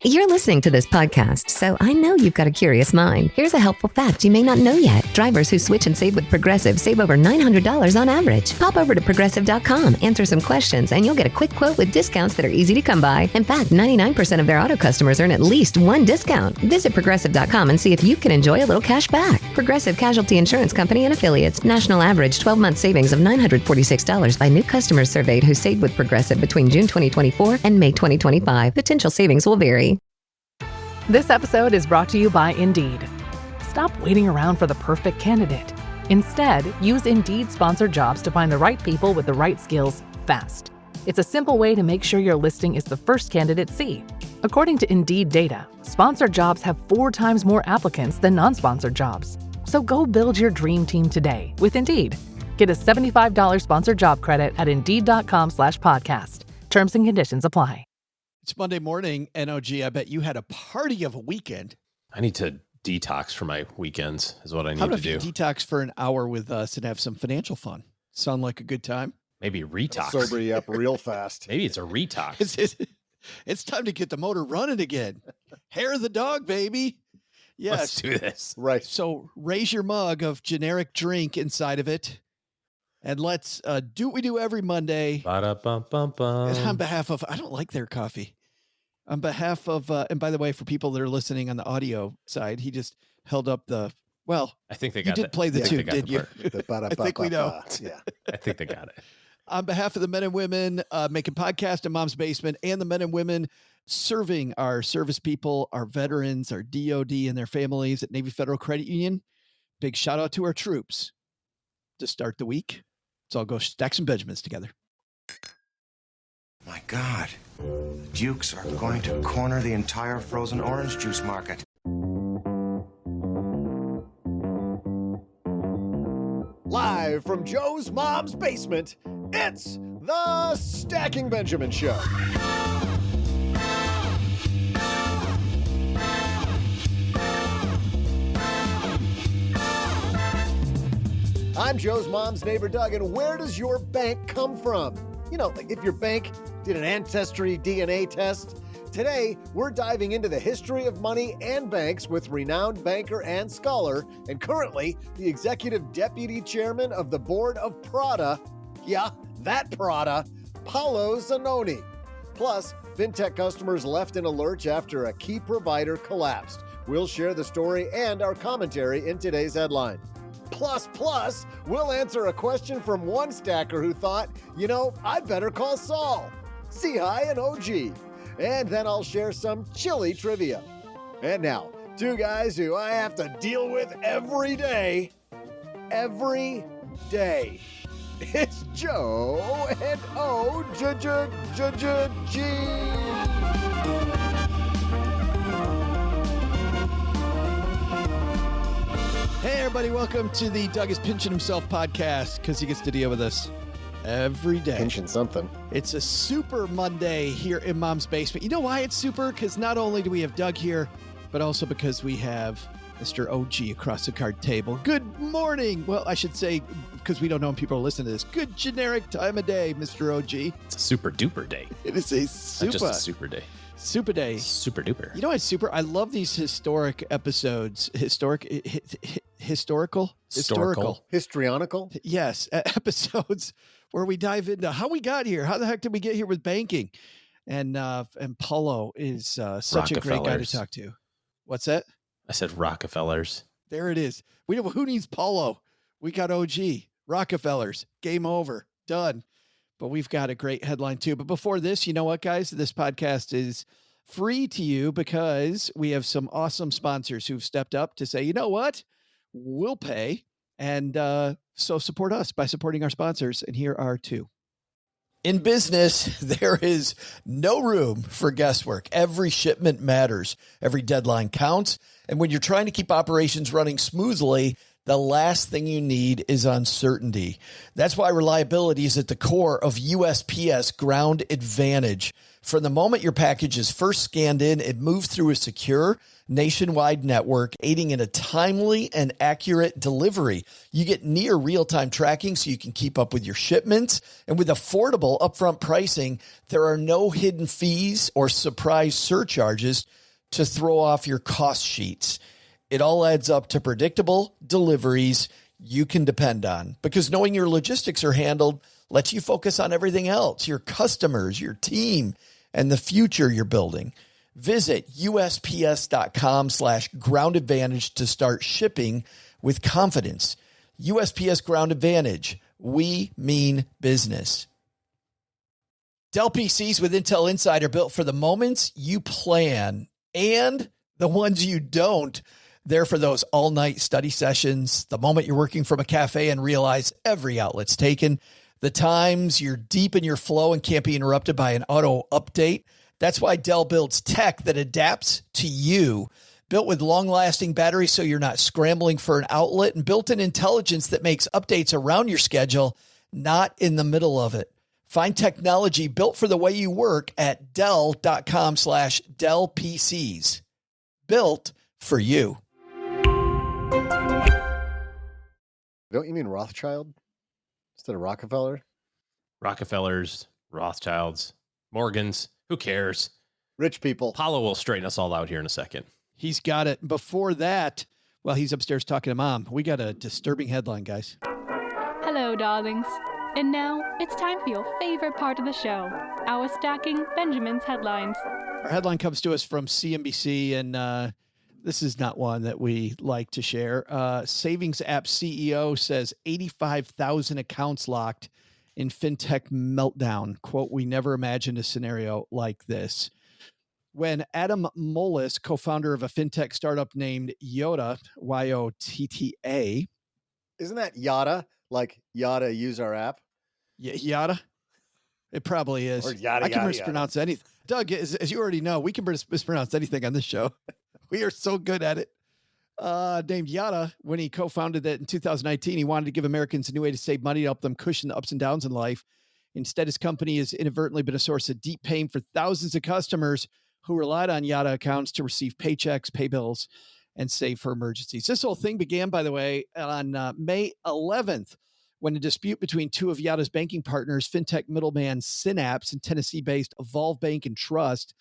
You're listening to this podcast, so I know you've got a curious mind. Here's a helpful fact you may not know yet. Drivers who switch and save with Progressive save over $900 on average. Pop over to Progressive.com, answer some questions, and you'll get a quick quote with discounts that are easy to come by. In fact, 99% of their auto customers earn at least one discount. Visit Progressive.com and see if you can enjoy a little cash back. Progressive Casualty Insurance Company and Affiliates. National average 12-month savings of $946 by new customers surveyed who saved with Progressive between June 2024 and May 2025. Potential savings will vary. This episode is brought to you by Indeed. Stop waiting around for the perfect candidate. Instead, use Indeed sponsored jobs to find the right people with the right skills fast. It's a simple way to make sure your listing is the first candidates see. According to Indeed data, sponsored jobs have 4 times more applicants than non-sponsored jobs. So go build your dream team today with Indeed. Get a $75 sponsored job credit at Indeed.com/podcast. Terms and conditions apply. It's Monday morning, NOG. I bet you had a party of a weekend. I need to detox for my weekends is what I need How to about do. if you detox for an hour with us and have some financial fun? Sound like a good time? Maybe retox. Sober you up real fast. Maybe it's a retox. It's time to get the motor running again. Hair of the dog, baby. Yes. Let's do this. Right. So raise your mug of generic drink inside of it. And let's do what we do every Monday. On behalf of, I don't like their coffee. On behalf of, and by the way, for people that are listening on the audio side, he just held up the, well, I think they you got did it. play the I think tune, they got didn't the you? part. I think we know. Yeah. I think they got it. On behalf of the men and women making podcasts in Mom's Basement and the men and women serving our service people, our veterans, our DOD and their families at Navy Federal Credit Union, big shout out to our troops to start the week. Let's all go stack some Benjamins together. My God, the Dukes are going to corner the entire frozen orange juice market. Live from Joe's mom's basement, it's the Stacking Benjamin Show. I'm Joe's mom's neighbor, Doug, and where does your bank come from? You know, like if your bank did an ancestry DNA test. Today, we're diving into the history of money and banks with renowned banker and scholar, and currently the executive deputy chairman of the board of Prada. Yeah, that Prada, Paolo Zannoni. Plus, FinTech customers left in a lurch after a key provider collapsed. We'll share the story and our commentary in today's headline. Plus, we'll answer a question from one stacker who thought, you know, I'd better call Saul. See hi and OG. And then I'll share some chilly trivia. And now, 2 guys who I have to deal with every day. Every day. It's Joe and O-G. Hey, everybody. Welcome to the Doug is Pinching Himself podcast because he gets to deal with us every day. Pinching something. It's a super Monday here in Mom's Basement. You know why it's super? Because not only do we have Doug here, but also because we have Mr. OG across the card table. Good morning. Well, I should say, because we don't know when people are listening to this, good generic time of day, Mr. OG. It's a super duper day. It is a super. Not just a super day. Super day. Super duper. You know what's super? I love these historic episodes. Historical. Histrionical? Yes. Episodes where we dive into how we got here. How the heck did we get here with banking? And Paolo is such a great guy to talk to. What's that? I said Rockefellers. There it is. We know who needs Paolo. We got OG. Rockefellers. Game over. Done. But we've got a great headline too. But before this, you know what, guys? This podcast is free to you because we have some awesome sponsors who've stepped up to say, you know what? We'll pay. And so support us by supporting our sponsors. And here are 2. In business, there is no room for guesswork. Every shipment matters. Every deadline counts. And when you're trying to keep operations running smoothly, the last thing you need is uncertainty. That's why reliability is at the core of USPS Ground Advantage. From the moment your package is first scanned in, it moves through a secure nationwide network, aiding in a timely and accurate delivery. You get near real-time tracking so you can keep up with your shipments. And with affordable upfront pricing, there are no hidden fees or surprise surcharges to throw off your cost sheets. It all adds up to predictable deliveries you can depend on, because knowing your logistics are handled lets you focus on everything else, your customers, your team, and the future you're building. Visit USPS.com/Ground Advantage to start shipping with confidence. USPS Ground Advantage. We mean business. Dell PCs with Intel Inside are built for the moments you plan and the ones you don't. They're for those all-night study sessions, the moment you're working from a cafe and realize every outlet's taken, the times you're deep in your flow and can't be interrupted by an auto update. That's why Dell builds tech that adapts to you. Built with long-lasting batteries so you're not scrambling for an outlet, and built-in intelligence that makes updates around your schedule, not in the middle of it. Find technology built for the way you work at Dell.com/Dell PCs. Built for you. Don't you mean Rothschild instead of Rockefeller? Rockefellers, Rothschilds, Morgans, who cares? Rich people. Paolo will straighten us all out here in a second. He's got it. Before that, well, he's upstairs talking to Mom. We got a disturbing headline, guys. Hello, darlings. And now it's time for your favorite part of the show, our Stacking Benjamin's headlines. Our headline comes to us from CNBC, and this is not one that we like to share. Savings app CEO says 85,000 accounts locked in FinTech meltdown. Quote, "We never imagined a scenario like this." When Adam Moelis, co-founder of a FinTech startup named Yotta, Yotta. Isn't that Yotta? Like Yotta, use our app? Yotta? It probably is. Or yada, I can yada, mispronounce anything. Doug, as you already know, we can mispronounce anything on this show. We are so good at it. Named Yotta, when he co-founded that in 2019, he wanted to give Americans a new way to save money to help them cushion the ups and downs in life. Instead, his company has inadvertently been a source of deep pain for thousands of customers who relied on Yotta accounts to receive paychecks, pay bills, and save for emergencies. This whole thing began, by the way, on May 11th, when a dispute between two of Yotta's banking partners, FinTech middleman Synapse and Tennessee-based Evolve Bank and Trust,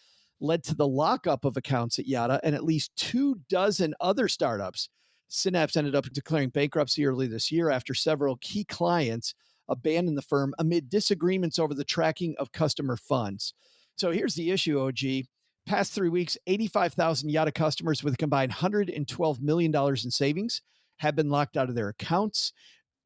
led to the lockup of accounts at Yotta and at least 24 other startups. Synapse ended up declaring bankruptcy early this year after several key clients abandoned the firm amid disagreements over the tracking of customer funds. So here's the issue, OG. Past 3 weeks, 85,000 Yotta customers with a combined $112 million in savings have been locked out of their accounts.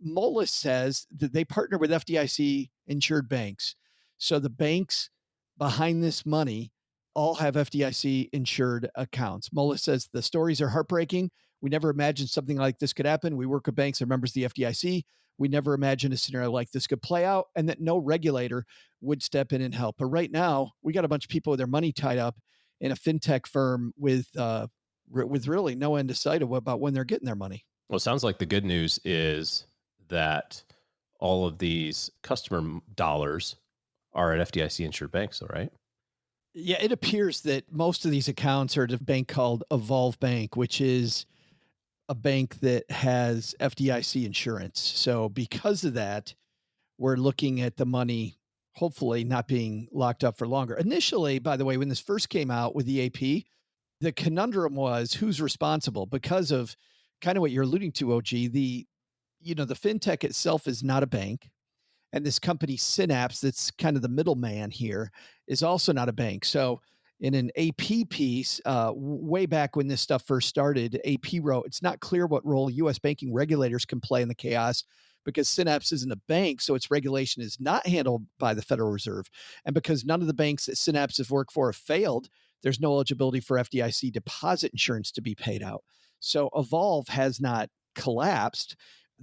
Moelis says that they partner with FDIC insured banks. So the banks behind this money all have FDIC insured accounts. Moelis says the stories are heartbreaking. We never imagined something like this could happen. We work with banks and members of the FDIC. We never imagined a scenario like this could play out and that no regulator would step in and help. But right now, we got a bunch of people with their money tied up in a FinTech firm with really no end of sight of about when they're getting their money. Well, it sounds like the good news is that all of these customer dollars are at FDIC insured banks, all right? Yeah, it appears that most of these accounts are at a bank called Evolve Bank, which is a bank that has FDIC insurance. So because of that, we're looking at the money hopefully not being locked up for longer. Initially, by the way, when this first came out with the AP, the conundrum was who's responsible because of kind of what you're alluding to, OG. The FinTech itself is not a bank. And this company Synapse, that's kind of the middleman here, is also not a bank. So in an AP piece, way back when this stuff first started, AP wrote, it's not clear what role U.S. banking regulators can play in the chaos because Synapse isn't a bank, so its regulation is not handled by the Federal Reserve. And because none of the banks that Synapse has worked for have failed, there's no eligibility for FDIC deposit insurance to be paid out. So Evolve has not collapsed.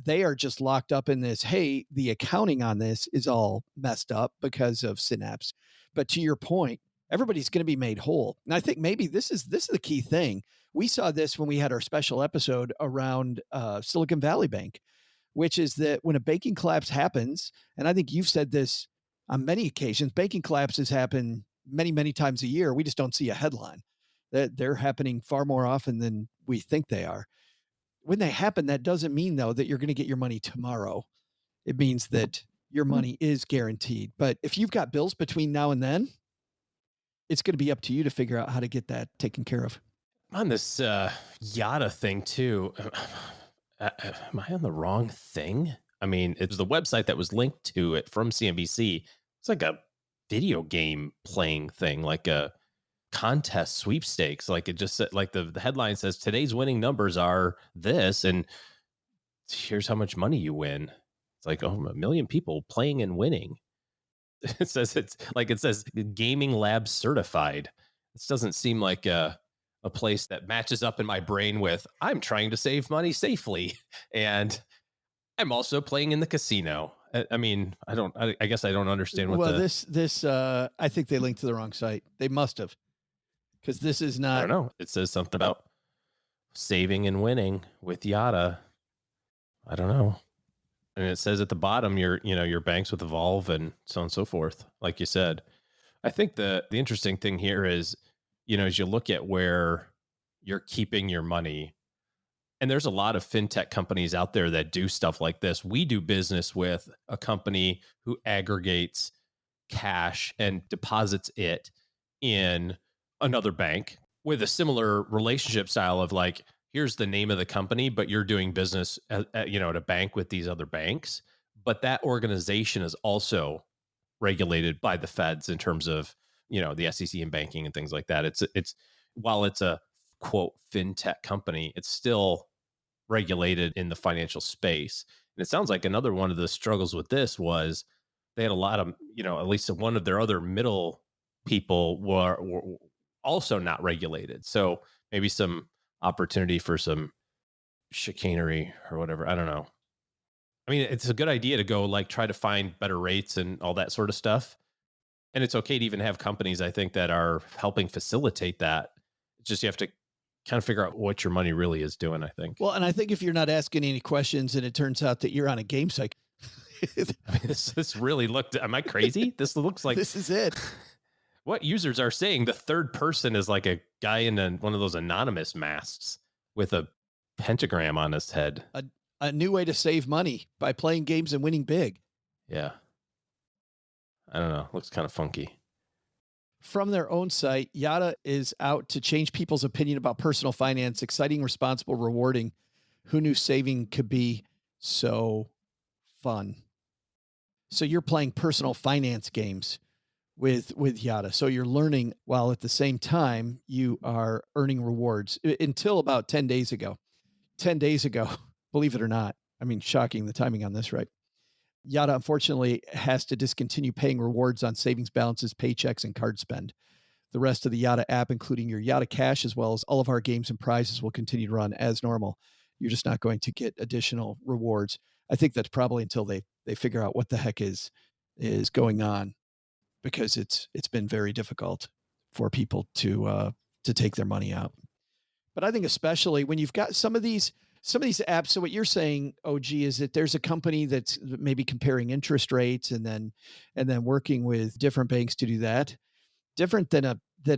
They are just locked up in this, hey, the accounting on this is all messed up because of Synapse. But to your point, everybody's going to be made whole. And I think maybe this is the key thing. We saw this when we had our special episode around Silicon Valley Bank, which is that when a banking collapse happens, and I think you've said this on many occasions, banking collapses happen many, many times a year. We just don't see a headline. They're happening far more often than we think they are. When they happen, that doesn't mean, though, that you're going to get your money tomorrow. It means that your money is guaranteed. But if you've got bills between now and then, it's going to be up to you to figure out how to get that taken care of. On this Yotta thing too, am I on the wrong thing? I mean, it's the website that was linked to it from CNBC. It's like a video game playing thing, like a contest sweepstakes. Like it just said, like the headline says, today's winning numbers are this, and here's how much money you win. It's like, oh, 1 million people playing and winning. It says gaming lab certified. This doesn't seem like a place that matches up in my brain with I'm trying to save money safely, and I'm also playing in the casino. I mean, I guess I don't understand what. Well, this I think they linked to the wrong site. They must have, because this is not. I don't know. It says something about saving and winning with Yotta. I don't know. And it says at the bottom, your banks with Evolve and so on and so forth. Like you said, I think the interesting thing here is, as you look at where you're keeping your money, and there's a lot of fintech companies out there that do stuff like this. We do business with a company who aggregates cash and deposits it in another bank with a similar relationship style of like, here's the name of the company, but you're doing business at a bank with these other banks. But that organization is also regulated by the feds in terms of, the SEC and banking and things like that. It's while it's a quote fintech company, it's still regulated in the financial space. And it sounds like another one of the struggles with this was they had a lot of, at least one of their other middle people were also not regulated. So maybe some opportunity for some chicanery or whatever. I don't know. I mean, it's a good idea to go like try to find better rates and all that sort of stuff. And it's okay to even have companies, I think, that are helping facilitate that. It's just you have to kind of figure out what your money really is doing, I think. Well, and I think if you're not asking any questions and it turns out that you're on a game site. I mean, this really looked, am I crazy? This looks like. This is it. What users are saying, the third person is like a guy in one of those anonymous masks with a pentagram on his head. A new way to save money by playing games and winning big. Yeah. I don't know. Looks kind of funky. From their own site, Yotta is out to change people's opinion about personal finance. Exciting, responsible, rewarding. Who knew saving could be so fun? So you're playing personal finance games with Yotta. So you're learning while at the same time you are earning rewards until about 10 days ago. 10 days ago, believe it or not. I mean, shocking the timing on this, right? Yotta, unfortunately, has to discontinue paying rewards on savings balances, paychecks, and card spend. The rest of the Yotta app, including your Yotta Cash, as well as all of our games and prizes, will continue to run as normal. You're just not going to get additional rewards. I think that's probably until they figure out what the heck is going on, because it's been very difficult for people to take their money out. But I think especially when you've got some of these apps. So what you're saying, OG, is that there's a company that's maybe comparing interest rates and then working with different banks to do that. Different than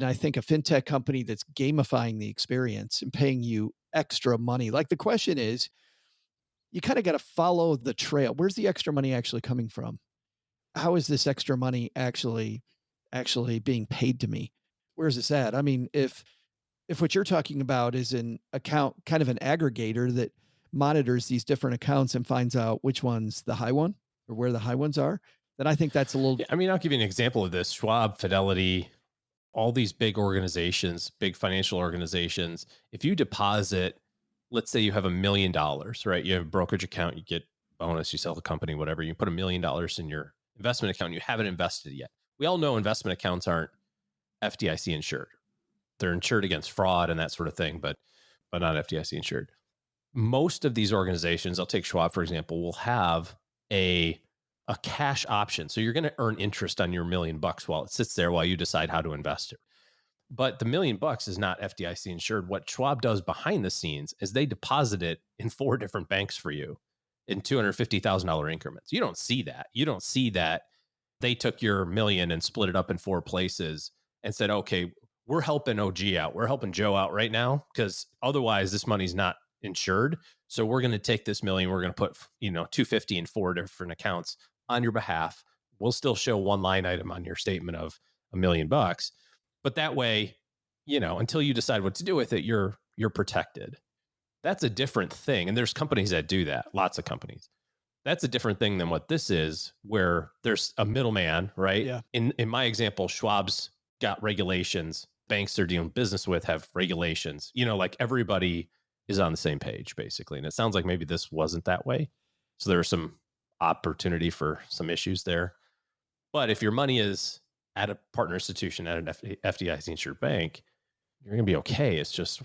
I think a fintech company that's gamifying the experience and paying you extra money. Like the question is, you kind of got to follow the trail. Where's the extra money actually coming from? How is this extra money actually being paid to me? Where's this at? I mean, if what you're talking about is an account, kind of an aggregator that monitors these different accounts and finds out which one's the high one or where the high ones are, then I think that's a little. Yeah, I mean, I'll give you an example of this. Schwab, Fidelity, all these big organizations, big financial organizations. If you deposit, let's say you have $1 million, right? You have a brokerage account, you get bonus, you sell the company, whatever. You put $1 million in your investment account, you haven't invested yet. We all know investment accounts aren't FDIC insured. They're insured against fraud and that sort of thing, but not FDIC insured. Most of these organizations, I'll take Schwab, for example, will have a cash option. So you're going to earn interest on your $1 million while it sits there while you decide how to invest it. But the $1 million is not FDIC insured. What Schwab does behind the scenes is they deposit it in 4 different banks for you in $250,000 increments. You don't see that. You don't see that they took your $1 million and split it up in 4 places and said, okay, we're helping OG out. We're helping Joe out right now because otherwise this money's not insured. So we're going to take this million. We're going to put, 250 in 4 different accounts on your behalf. We'll still show one line item on your statement of $1 million. But that way, until you decide what to do with it, you're protected. That's a different thing. And there's companies that do that. Lots of companies. That's a different thing than what this is, where there's a middleman, right? Yeah. In my example, Schwab's got regulations. Banks they're doing business with have regulations. Like everybody is on the same page, basically. And it sounds like maybe this wasn't that way. So there's some opportunity for some issues there. But if your money is at a partner institution, at an FDIC insured bank, you're going to be okay. It's just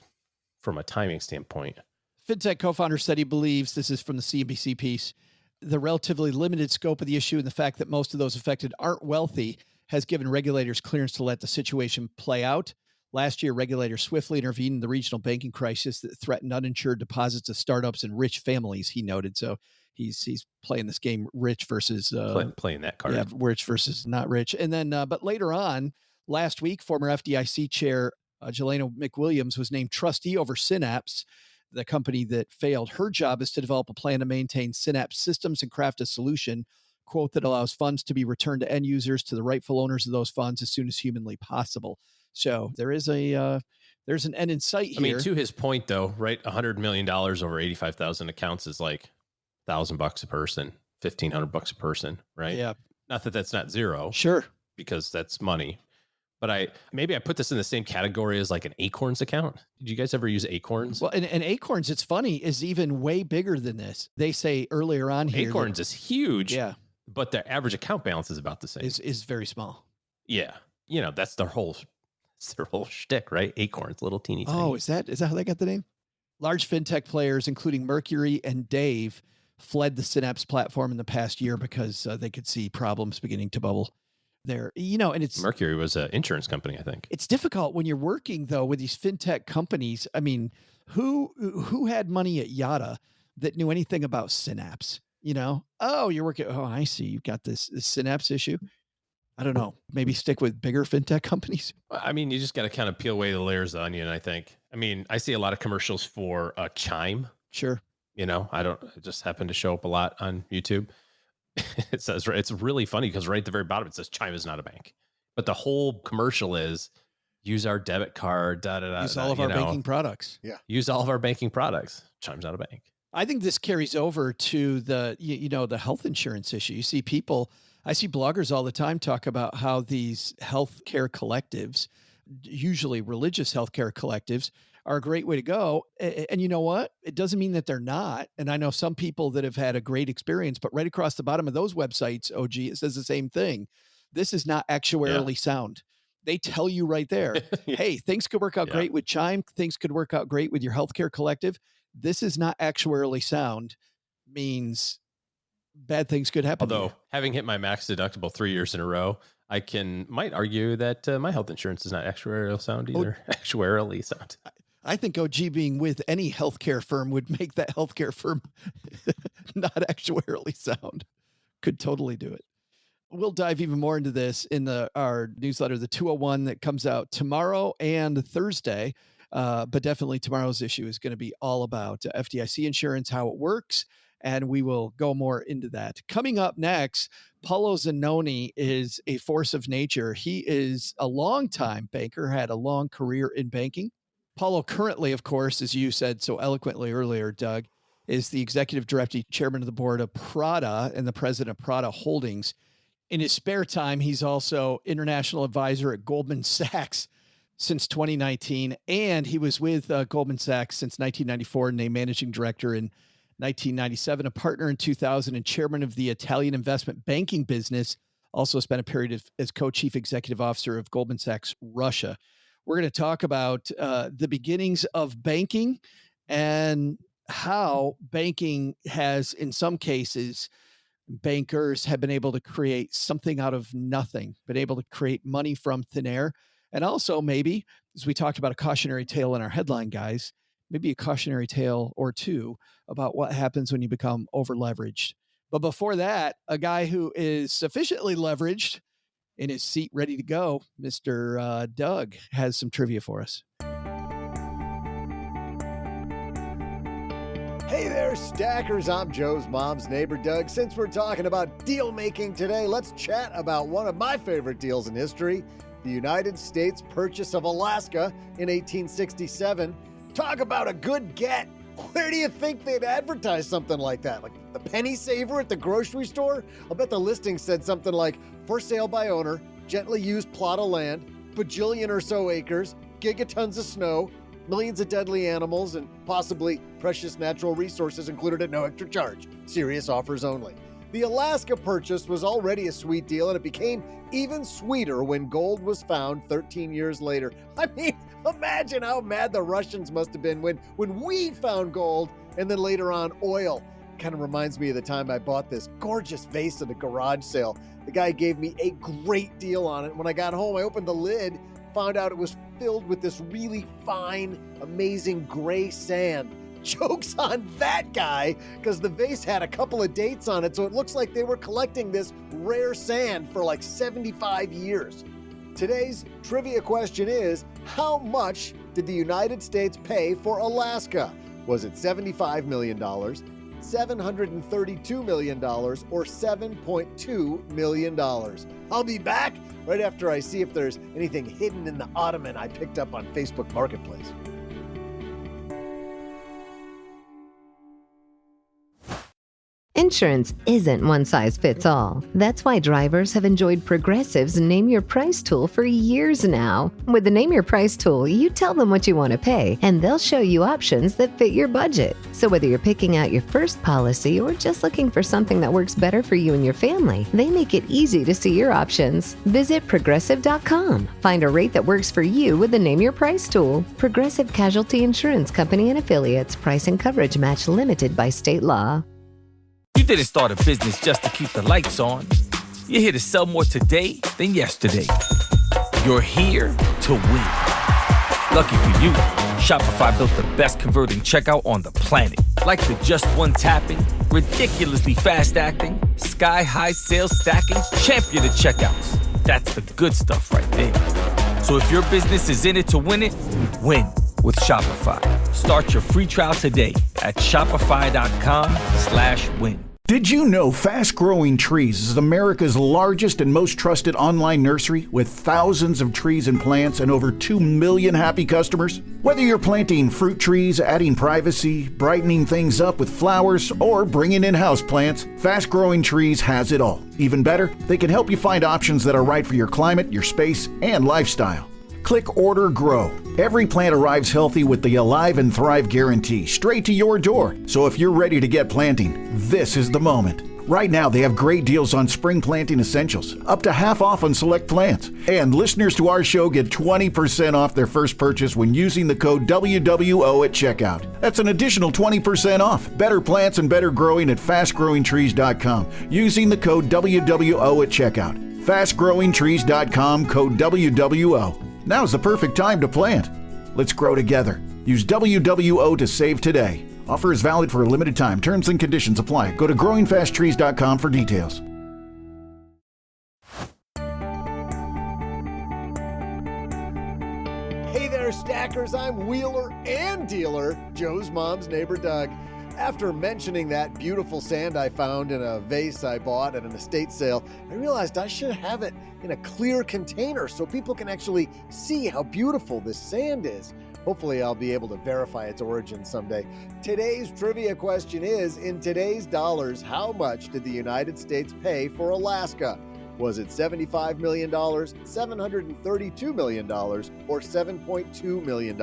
from a timing standpoint. FinTech co-founder said he believes, this is from the CNBC piece, the relatively limited scope of the issue and the fact that most of those affected aren't wealthy has given regulators clearance to let the situation play out. Last year, regulators swiftly intervened in the regional banking crisis that threatened uninsured deposits of startups and rich families, he noted. So he's playing this game, rich versus playing that card. Yeah, rich versus not rich. And then, but later on, last week, former FDIC chair Jelena McWilliams was named trustee over Synapse, the company that failed. Her job is to develop a plan to maintain Synapse systems and craft a solution, quote, that allows funds to be returned to end users, to the rightful owners of those funds as soon as humanly possible. So there is there's an end in sight here. I mean, to his point though, right? $100 million over 85,000 accounts is like $1,000 a person, $1,500 a person, right? Yeah. Not that that's not zero. Sure. Because that's money. But I put this in the same category as like an Acorns account. Did you guys ever use Acorns? Well, and Acorns, it's funny, is even way bigger than this. They say earlier on here. Acorns is huge. Yeah. But their average account balance is about the same. Is very small. Yeah. That's their whole shtick, right? Acorns, little teeny tiny. Oh, is that how they got the name? Large fintech players, including Mercury and Dave, fled the Synapse platform in the past year because they could see problems beginning to bubble there. And it's Mercury was an insurance company, I think. It's difficult when you're working though with these fintech companies. I mean, who had money at Yotta that knew anything about Synapse? Oh, you're working. Oh, I see. You've got this Synapse issue. I don't know. Maybe stick with bigger fintech companies. I mean, you just got to kind of peel away the layers of the onion, I think. I mean, I see a lot of commercials for Chime. Sure. It just happened to show up a lot on YouTube. It says, it's really funny because right at the very bottom, it says Chime is not a bank. But the whole commercial is use our debit card, use all of our banking products. Yeah. Use all of our banking products. Chime's not a bank. I think this carries over to the, the health insurance issue. You see I see bloggers all the time talk about how these healthcare collectives, usually religious healthcare collectives, are a great way to go. And you know what? It doesn't mean that they're not. And I know some people that have had a great experience, but right across the bottom of those websites, OG, it says the same thing. This is not actuarially sound. They tell you right there, hey, things could work out great with Chime. Things could work out great with your healthcare collective. This is not actuarially sound, means bad things could happen. Although having hit my max deductible 3 years in a row, I might argue that my health insurance is not actuarially sound either. Actuarially sound. I think OG being with any healthcare firm would make that healthcare firm not actuarially sound. Could totally do it. We'll dive even more into this in our newsletter, the 201 that comes out tomorrow and Thursday. But definitely tomorrow's issue is going to be all about FDIC insurance, how it works, and we will go more into that. Coming up next, Paolo Zannoni is a force of nature. He is a longtime banker, had a long career in banking. Paolo currently, of course, as you said so eloquently earlier, Doug, is the executive director, chairman of the board of Prada and the president of Prada Holdings. In his spare time, he's also international advisor at Goldman Sachs since 2019, and he was with Goldman Sachs since 1994, named managing director in 1997, a partner in 2000, and chairman of the Italian investment banking business. Also spent a period as co-chief executive officer of Goldman Sachs Russia. We're going to talk about the beginnings of banking and how banking has, in some cases, bankers have been able to create something out of nothing, been able to create money from thin air. And also maybe, as we talked about a cautionary tale in our headline, guys, maybe a cautionary tale or two about what happens when you become over leveraged. But before that, a guy who is sufficiently leveraged in his seat ready to go, Mr. Doug has some trivia for us. Hey there, stackers. I'm Joe's mom's neighbor, Doug. Since we're talking about deal making today, let's chat about one of my favorite deals in history, the United States purchase of Alaska in 1867. Talk about a good get. Where do you think they'd advertise something like that? Like the penny saver at the grocery store? I'll bet the listing said something like, for sale by owner, gently used plot of land, bajillion or so acres, gigatons of snow, millions of deadly animals, and possibly precious natural resources included at no extra charge. Serious offers only. The Alaska purchase was already a sweet deal, and it became even sweeter when gold was found 13 years later. I mean, imagine how mad the Russians must have been when we found gold and then later on oil. Kind of reminds me of the time I bought this gorgeous vase at a garage sale. The guy gave me a great deal on it. When I got home, I opened the lid, found out it was filled with this really fine, amazing gray sand. Joke's on that guy, because the vase had a couple of dates on it, so it looks like they were collecting this rare sand for like 75 years. Today's trivia question is, how much did the United States pay for Alaska? Was it $75 million, $732 million, or $7.2 million? I'll be back right after I see if there's anything hidden in the ottoman I picked up on Facebook Marketplace. Insurance isn't one size fits all. That's why drivers have enjoyed Progressive's Name Your Price tool for years now. With the Name Your Price tool, you tell them what you want to pay, and they'll show you options that fit your budget. So whether you're picking out your first policy or just looking for something that works better for you and your family, they make it easy to see your options. Visit Progressive.com. Find a rate that works for you with the Name Your Price tool. Progressive Casualty Insurance Company and Affiliates. Price and coverage match limited by state law. You didn't start a business just to keep the lights on. You're here to sell more today than yesterday. You're here to win. Lucky for you, Shopify built the best converting checkout on the planet. Like the just one tapping, ridiculously fast acting, sky-high sales stacking, champion of checkouts. That's the good stuff right there. So if your business is in it to win it, win with Shopify. Start your free trial today at shopify.com/win. Did you know Fast Growing Trees is America's largest and most trusted online nursery with thousands of trees and plants and over 2 million happy customers? Whether you're planting fruit trees, adding privacy, brightening things up with flowers, or bringing in houseplants, Fast Growing Trees has it all. Even better, they can help you find options that are right for your climate, your space, and lifestyle. Click Order Grow. Every plant arrives healthy with the Alive and Thrive guarantee straight to your door. So if you're ready to get planting, this is the moment. Right now, they have great deals on spring planting essentials, up to half off on select plants. And listeners to our show get 20% off their first purchase when using the code WWO at checkout. That's an additional 20% off. Better plants and better growing at fastgrowingtrees.com using the code WWO at checkout. Fastgrowingtrees.com, code WWO. Now's the perfect time to plant. Let's grow together. Use WWO to save today. Offer is valid for a limited time. Terms and conditions apply. Go to growingfasttrees.com for details. Hey there, stackers. I'm wheeler and dealer, Joe's mom's neighbor, Doug. After mentioning that beautiful sand I found in a vase I bought at an estate sale, I realized I should have it in a clear container so people can actually see how beautiful this sand is. Hopefully I'll be able to verify its origin someday. Today's trivia question is, in today's dollars, how much did the United States pay for Alaska? Was it $75 million, $732 million, or $7.2 million?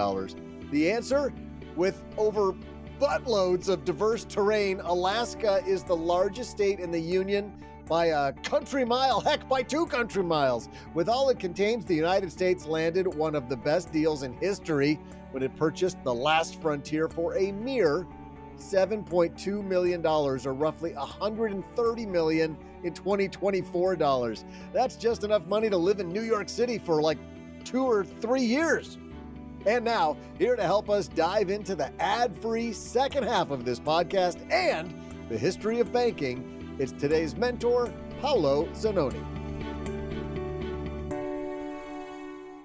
The answer? With over buttloads of diverse terrain, Alaska is the largest state in the Union by a country mile, heck, by 2 country miles. With all it contains, the United States landed one of the best deals in history when it purchased the last frontier for a mere $7.2 million, or roughly $130 million in 2024 dollars. That's just enough money to live in New York City for like 2 or 3 years. And now, here to help us dive into the ad-free second half of this podcast and the history of banking, it's today's mentor, Paolo Zannoni.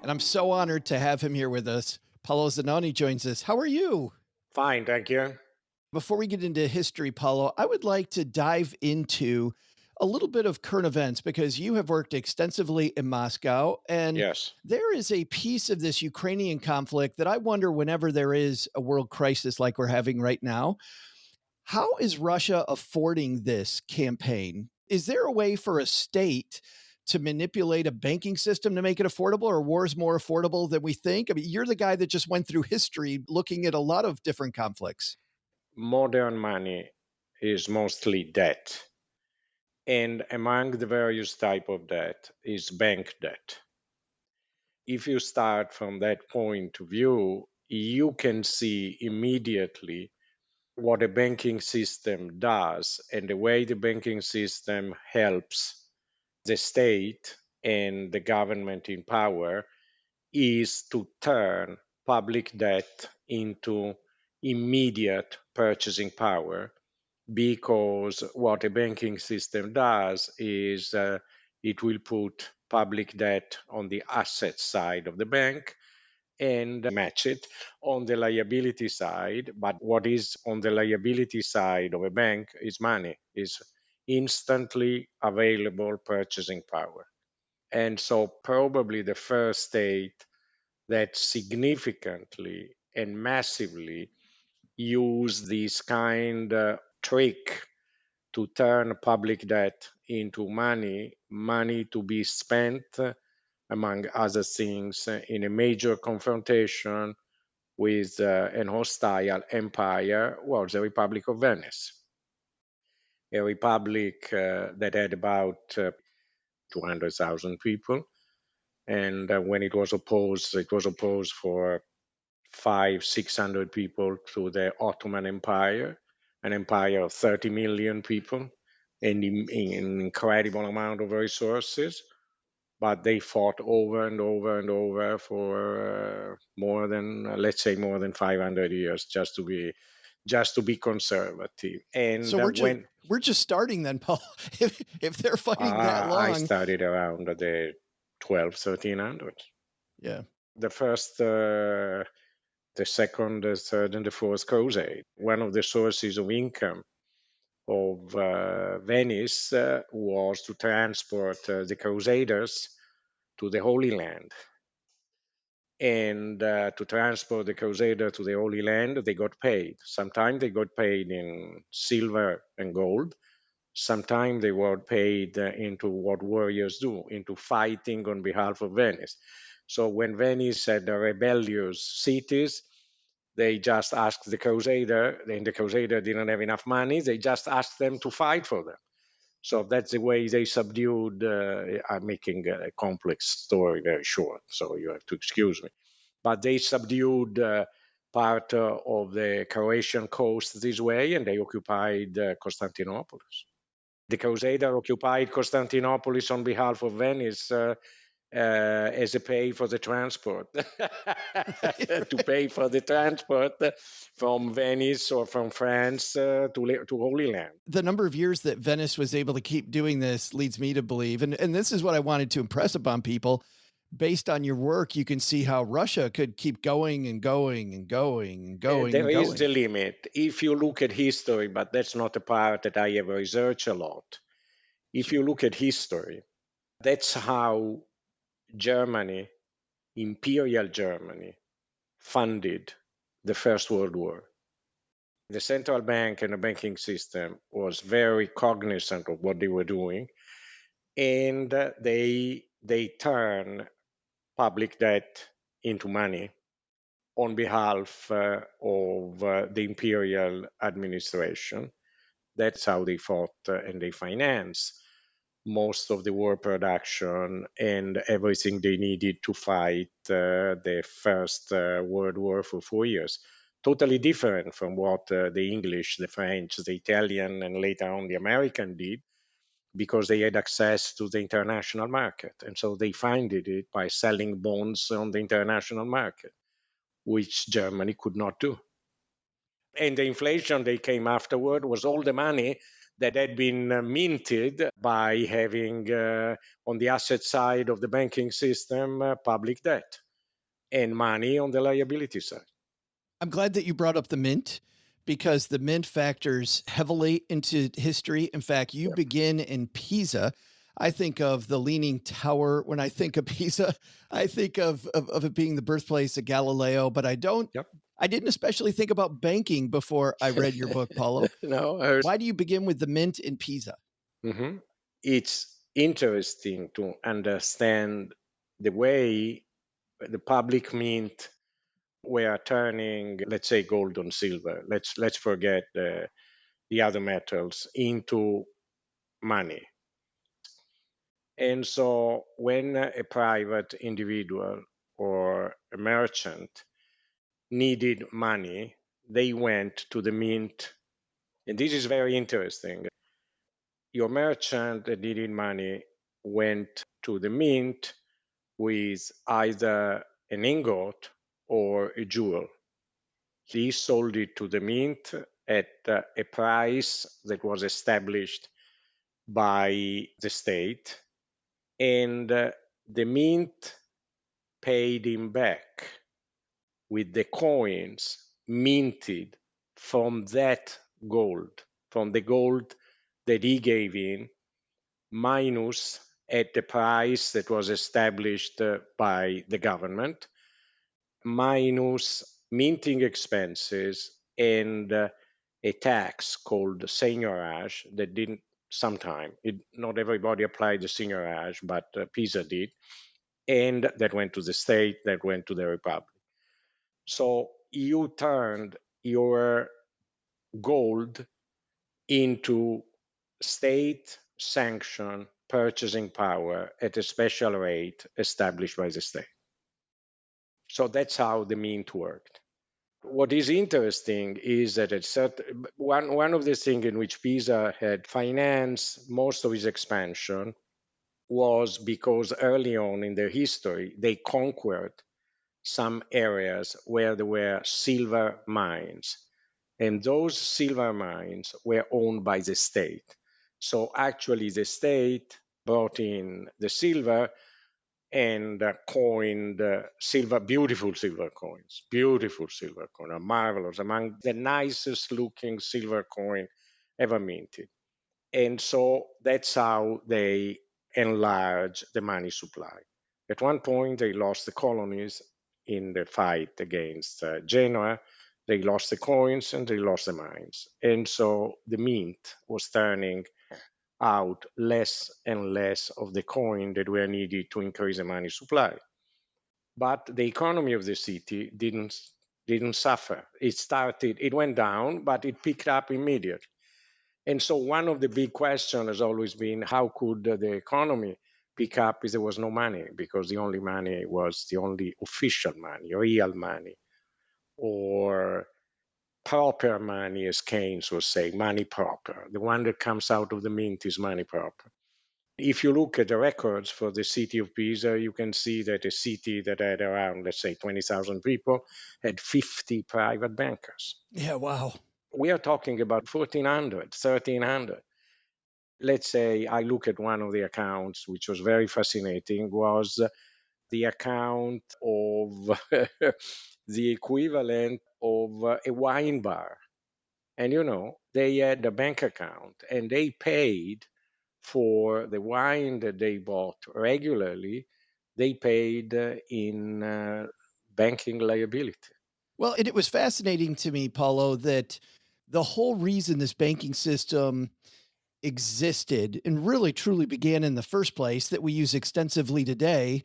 And I'm so honored to have him here with us. Paolo Zannoni joins us. How are you? Fine, thank you. Before we get into history, Paolo, I would like to dive into a little bit of current events because you have worked extensively in Moscow. And Yes. there is a piece of this Ukrainian conflict that I wonder whenever there is a world crisis like we're having right now, how is Russia affording this campaign? Is there a way for a state to manipulate a banking system to make it affordable, or wars more affordable than we think? I mean, you're the guy that just went through history looking at a lot of different conflicts. Modern money is mostly debt. And among the various type of debt is bank debt. If you start from that point of view, you can see immediately what a banking system does and the way the banking system helps the state and the government in power is to turn public debt into immediate purchasing power, because what a banking system does is it will put public debt on the asset side of the bank and match it on the liability side. But what is on the liability side of a bank is money, is instantly available purchasing power. And so probably the first state that significantly and massively use this kind of trick to turn public debt into money to be spent, among other things, in a major confrontation with an hostile empire was the Republic of Venice. A republic that had about 200,000 people. And when it was opposed for 600 people to the Ottoman Empire, an empire of 30 million people and an incredible amount of resources. But they fought over and over and over for more than 500 years, just to be conservative. And So we're just starting then, Paul. If they're fighting that long, I started around the 1300s. Yeah. The first, the second, the third, and the fourth crusade. One of the sources of income of Venice was to transport the crusaders to the Holy Land. And to transport the crusader to the Holy Land, they got paid. Sometimes they got paid in silver and gold. Sometimes they were paid into what warriors do, into fighting on behalf of Venice. So when Venice had rebellious cities, they just asked the crusader, and the crusader didn't have enough money, they just asked them to fight for them. So that's the way they subdued. I'm making a complex story very short, so you have to excuse me. But they subdued part of the Croatian coast this way, and they occupied Constantinople. The Crusader occupied Constantinople on behalf of Venice as a pay for the transport, to pay for the transport from Venice or from France to Holy Land. The number of years that Venice was able to keep doing this leads me to believe, and this is what I wanted to impress upon people. Based on your work, you can see how Russia could keep going and going and going and going. There is the limit. If you look at history, but that's not a part that I have researched a lot. If you look at history, that's how Germany, Imperial Germany, funded the First World War. The central bank and the banking system was very cognizant of what they were doing, and they turn public debt into money on behalf of the imperial administration. That's how they fought and they financed most of the war production and everything they needed to fight the First World War for 4 years. Totally different from what the English, the French, the Italian, and later on the American did, because they had access to the international market. And so they funded it by selling bonds on the international market, which Germany could not do. And the inflation that came afterward was all the money that had been minted by having on the asset side of the banking system public debt and money on the liability side. I'm glad that you brought up the mint because the mint factors heavily into history. In fact, you begin in Pisa. I think of the Leaning Tower. When I think of Pisa, I think of it being the birthplace of Galileo, but I didn't especially think about banking before I read your book, Paolo. No, Why do you begin with the mint in Pisa? Mm-hmm. It's interesting to understand the way the public mint were turning, let's say, gold on silver. Let's forget the other metals into money. And so when a private individual or a merchant needed money, they went to the mint. And this is very interesting. Your merchant that needed money went to the mint with either an ingot or a jewel. He sold it to the mint at a price that was established by the state, and the mint paid him back with the coins minted from that gold, from the gold that he gave in, minus at the price that was established by the government, minus minting expenses and a tax called seigniorage that didn't sometime. Not everybody applied the seigniorage, but Pisa did. And that went to the state, that went to the republic. So you turned your gold into state sanctioned purchasing power at a special rate established by the state. So that's how the mint worked. What is interesting is that one of the things in which Pisa had financed most of its expansion was because early on in their history, they conquered some areas where there were silver mines. And those silver mines were owned by the state. So actually the state brought in the silver and coined beautiful silver coins, marvelous, among the nicest looking silver coin ever minted. And so that's how they enlarged the money supply. At one point, they lost the colonies in the fight against Genoa. They lost the coins and they lost the mines. And so the mint was turning out less and less of the coin that were needed to increase the money supply. But the economy of the city didn't suffer. It went down, but it picked up immediately. And so one of the big questions has always been, how could the economy pick up if there was no money? Because the only money was the only official money, real money, or proper money, as Keynes was saying, money proper. The one that comes out of the mint is money proper. If you look at the records for the city of Pisa, you can see that a city that had around, let's say, 20,000 people had 50 private bankers. Yeah, wow. We are talking about 1,400, 1,300. Let's say I look at one of the accounts, which was very fascinating, was the account of the equivalent of a wine bar. And, they had a bank account and they paid for the wine that they bought regularly. They paid in banking liability. Well, and it was fascinating to me, Paolo, that the whole reason this banking system existed and really truly began in the first place that we use extensively today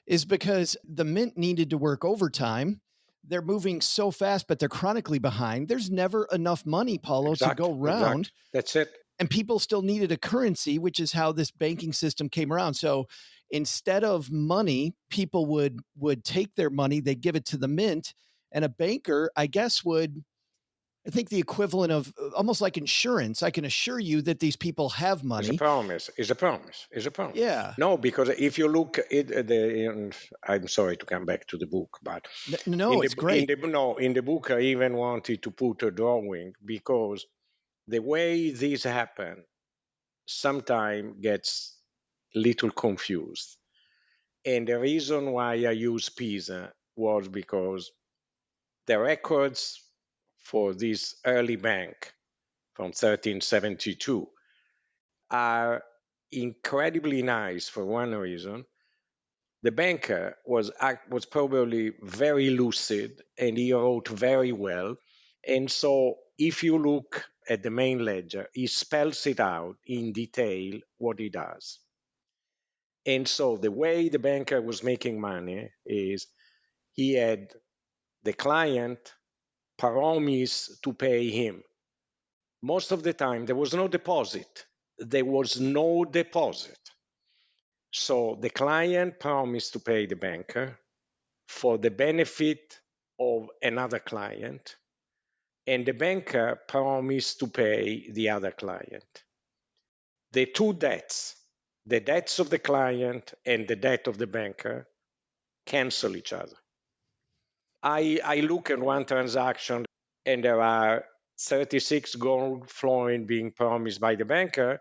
is because the mint needed to work overtime. They're moving so fast, but they're chronically behind. There's never enough money, Paolo, to go around. That's it. And people still needed a currency, which is how this banking system came around. So instead of money, people would take their money, they'd give it to the mint, and a banker, I guess, I think the equivalent of almost like insurance. I can assure you that these people have money. It's a promise. Yeah. No, because if you look at I'm sorry to come back to the book, but no, it's great. In the book, I even wanted to put a drawing because The way this happened sometimes gets a little confused. And the reason why I use Pisa was because the records for this early bank from 1372 are incredibly nice for one reason. The banker was probably very lucid and he wrote very well. And so if you look at the main ledger, he spells it out in detail what he does. And so the way the banker was making money is he had the client promise to pay him. Most of the time, there was no deposit. There was no deposit. So the client promised to pay the banker for the benefit of another client, and the banker promised to pay the other client. The two debts, the debts of the client and the debt of the banker, cancel each other. I look at one transaction and there are 36 gold florins being promised by the banker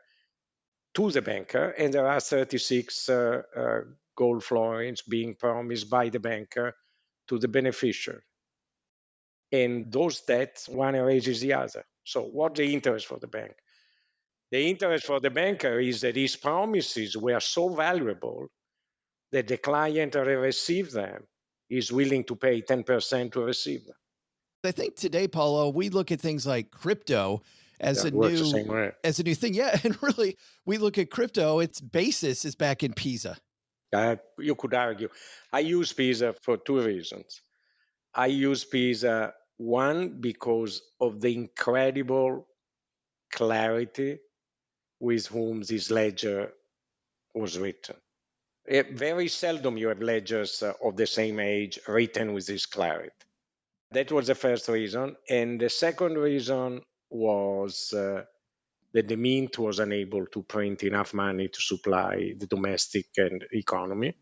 to the banker, and there are 36 gold florins being promised by the banker to the beneficiary. And those debts, one erases the other. So what's the interest for the bank? The interest for the banker is that his promises were so valuable that the client who received them is willing to pay 10% to receive them. I think today, Paolo, we look at things like crypto as It works the same way. as a new thing. Yeah. And really, we look at crypto, its basis is back in Pisa. You could argue. I use Pisa for two reasons. I use Pisa, one, because of the incredible clarity with whom this ledger was written. Very seldom you have ledgers of the same age written with this clarity. That was the first reason. And the second reason was that the mint was unable to print enough money to supply the domestic and economy.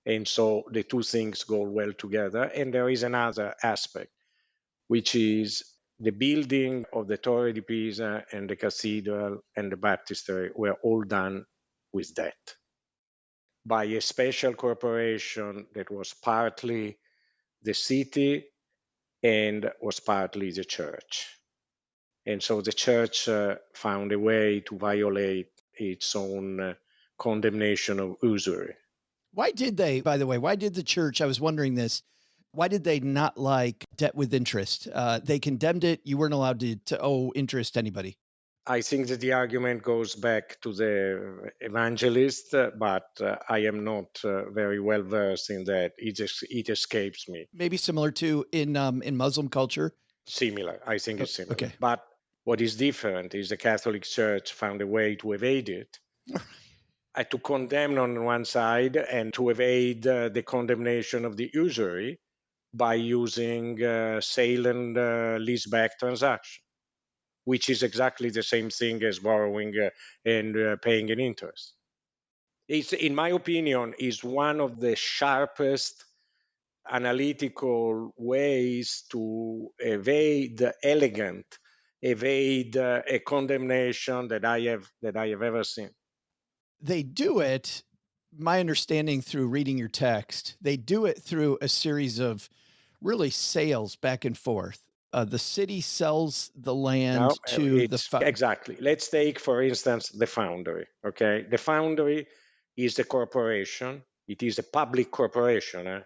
And so the two things go well together. And there is another aspect, which is the building of the Torre di Pisa and the cathedral and the baptistry were all done with debt by a special corporation that was partly the city and was partly the church. And so the church found a way to violate its own condemnation of usury. Why did they, by the way, why did the church, I was wondering this, why did they not like debt with interest? They condemned it. You weren't allowed to owe interest to anybody. I think that the argument goes back to the evangelist, but I am not very well versed in that. It escapes me. Maybe similar to in Muslim culture. Similar, I think it's similar. Okay. But what is different is the Catholic Church found a way to evade it. To condemn on one side and to evade the condemnation of the usury by using sale and leaseback transaction, which is exactly the same thing as borrowing and paying an interest. It's, in my opinion, is one of the sharpest analytical ways to evade a condemnation that I have ever seen. They do it, my understanding through reading your text, they do it through a series of really sales back and forth. The city sells the land to the... Exactly. Let's take, for instance, the foundry. Okay. The foundry is a corporation. It is a public corporation.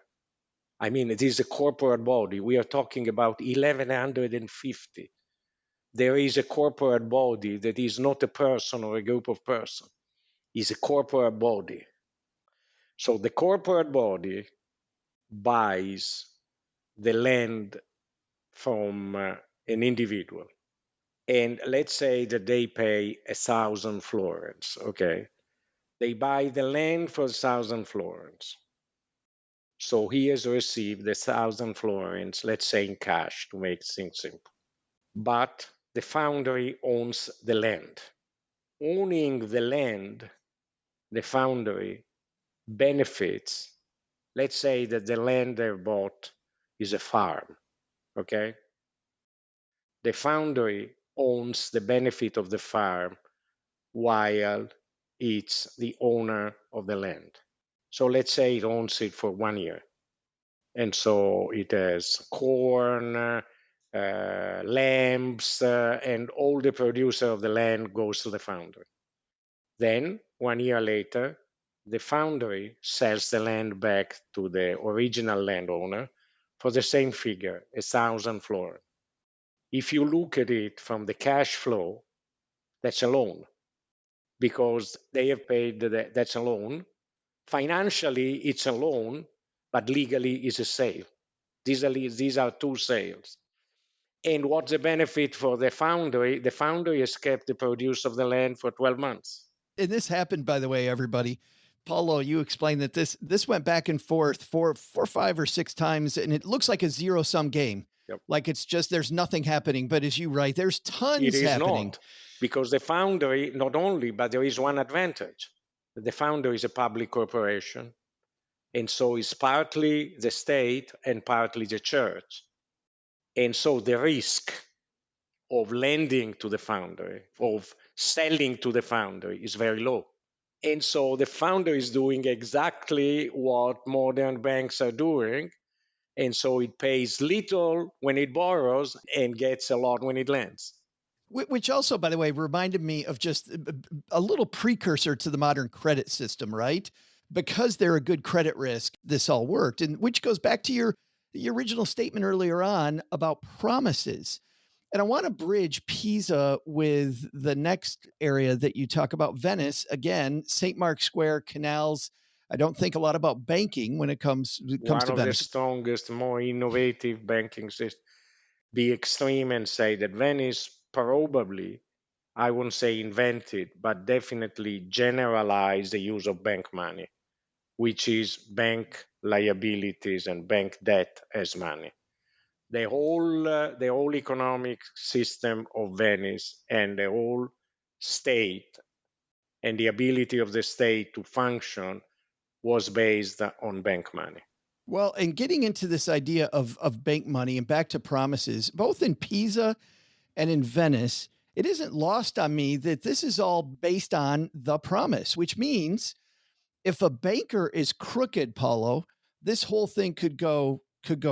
I mean, it is a corporate body. We are talking about 1150. There is a corporate body that is not a person or a group of persons. It's a corporate body. So the corporate body buys the land from an individual. And let's say that they pay 1,000 florins, okay? They buy the land for 1,000 florins. So he has received 1,000 florins, let's say in cash, to make things simple. But the foundry owns the land. Owning the land, the foundry benefits. Let's say that the land they bought is a farm, okay? The foundry owns the benefit of the farm while it's the owner of the land. So let's say it owns it for 1 year. And so it has corn, lambs, and all the producer of the land goes to the foundry. Then 1 year later, the foundry sells the land back to the original landowner for the same figure, 1,000 florins. If you look at it from the cash flow, that's a loan because they have paid that's a loan. Financially, it's a loan, but legally, it's a sale. These are two sales. And what's the benefit for the foundry? The foundry has kept the produce of the land for 12 months. And this happened, by the way, everybody. Paolo, you explained that this went back and forth four, 5 or 6 times, and it looks like a zero-sum game. Yep. Like it's just there's nothing happening. But as you write, there's tons It is happening. not, because the foundry, not only, but there is one advantage. The foundry is a public corporation, and so it's partly the state and partly the church. And so the risk of lending to the foundry, of selling to the foundry, is very low. And so the foundry is doing exactly what modern banks are doing. And so it pays little when it borrows and gets a lot when it lends. Which also, by the way, reminded me of just a little precursor to the modern credit system, right? Because they're a good credit risk, this all worked. And which goes back to your original statement earlier on about promises. And I want to bridge Pisa with the next area that you talk about, Venice. Again, St. Mark's Square, canals. I don't think a lot about banking when it comes to One of the Venice. strongest, more innovative banking systems. Be extreme and say that Venice probably, I won't say invented, but definitely generalized the use of bank money, which is bank liabilities and bank debt as money. The whole economic system of Venice and the whole state and the ability of the state to function was based on bank money. Well, and getting into this idea of bank money and back to promises, both in Pisa and in Venice, it isn't lost on me that this is all based on the promise, which means if a banker is crooked, Paolo, this whole thing could go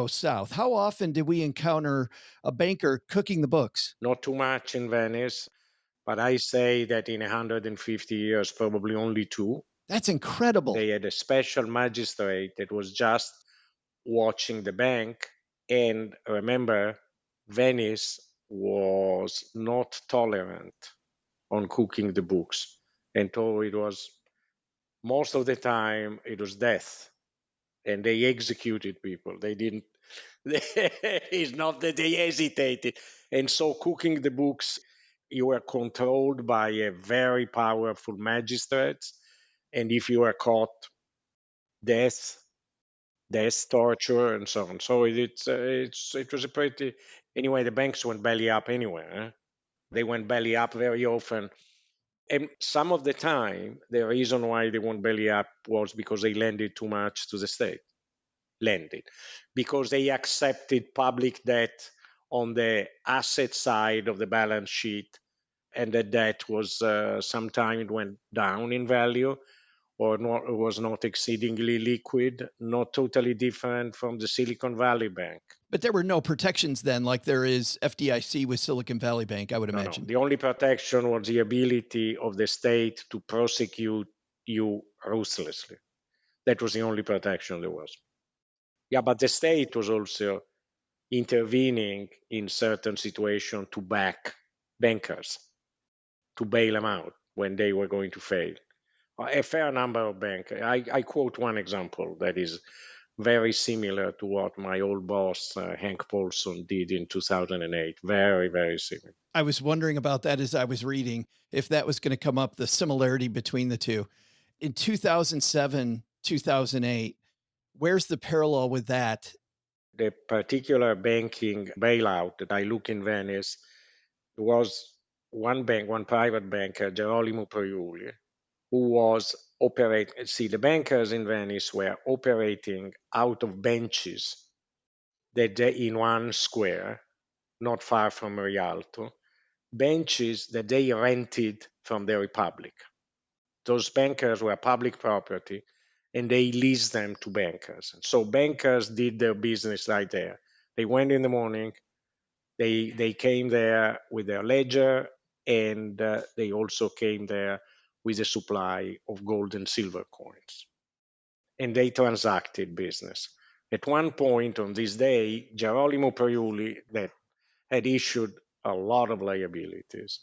south. How often did we encounter a banker cooking the books? Not too much in Venice, but I say that in 150 years, probably only 2. That's incredible. They had a special magistrate that was just watching the bank. And remember, Venice was not tolerant on cooking the books. And so it was, most of the time, it was death. And they executed people. They didn't, it's not that they hesitated. And so cooking the books, you were controlled by a very powerful magistrate. And if you were caught, death, torture, and so on. So it was a pretty, anyway, the banks went belly up anyway. They went belly up very often. And some of the time, the reason why they went belly up was because they lended too much to the state. Because they accepted public debt on the asset side of the balance sheet, and the debt was sometimes it went down in value, or not, was not exceedingly liquid, not totally different from the Silicon Valley Bank. But there were no protections then, like there is FDIC with Silicon Valley Bank, I would imagine. No. The only protection was the ability of the state to prosecute you ruthlessly. That was the only protection there was. Yeah, but the state was also intervening in certain situations to back bankers, to bail them out when they were going to fail. A fair number of banks. I quote one example that is very similar to what my old boss, Hank Paulson, did in 2008. Very, very similar. I was wondering about that as I was reading, if that was going to come up, the similarity between the two. In 2007, 2008, where's the parallel with that? The particular banking bailout that I look in Venice was one private banker, Gerolamo Proiuli, who was operating. See, the bankers in Venice were operating out of benches that in one square, not far from Rialto, benches that they rented from the Republic. Those bankers were public property, and they leased them to bankers. So bankers did their business right there. They went in the morning, they came there with their ledger, and they also came there with a supply of gold and silver coins. And they transacted business. At one point on this day, Gerolamo Priuli, that had issued a lot of liabilities,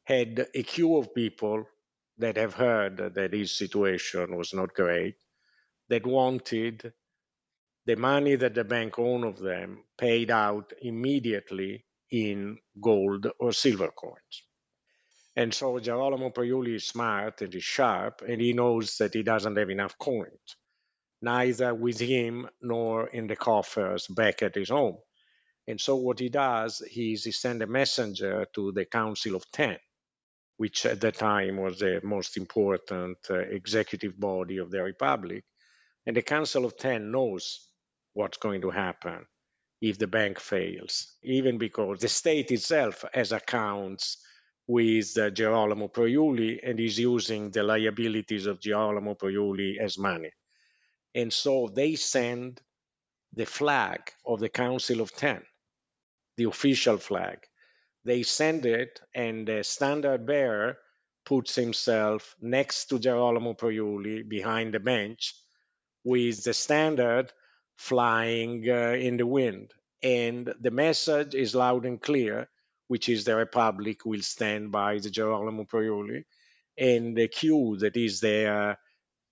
had a queue of people that have heard that his situation was not great, that wanted the money that the bank owned of them paid out immediately in gold or silver coins. And so Gerolamo Priuli is smart and is sharp, and he knows that he doesn't have enough coins, neither with him nor in the coffers back at his home. And so what he does is he sends a messenger to the Council of Ten, which at that time was the most important executive body of the Republic. And the Council of Ten knows what's going to happen if the bank fails, even because the state itself has accounts with Gerolamo Priuli and is using the liabilities of Gerolamo Priuli as money. And so they send the flag of the Council of Ten, the official flag. They send it, and the standard bearer puts himself next to Gerolamo Priuli behind the bench with the standard flying in the wind. And the message is loud and clear, which is the Republic will stand by the Gerolamo Priuli, and the queue that is there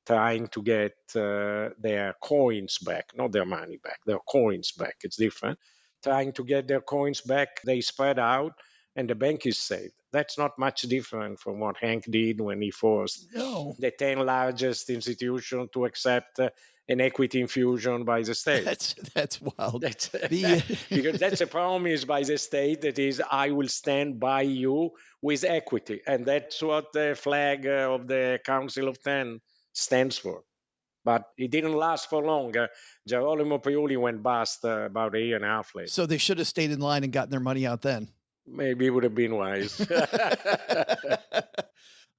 trying to get their coins back, not their money back, their coins back. It's different. Trying to get their coins back, they spread out, and the bank is saved. That's not much different from what Hank did when he forced the 10 largest institutions to accept an equity infusion by the state. That's wild. Because that's a promise by the state that is, I will stand by you with equity. And that's what the flag of the Council of Ten stands for. But it didn't last for long. Gerolamo Priuli went bust about a year and a half later. So they should have stayed in line and gotten their money out then. Maybe it would have been wise.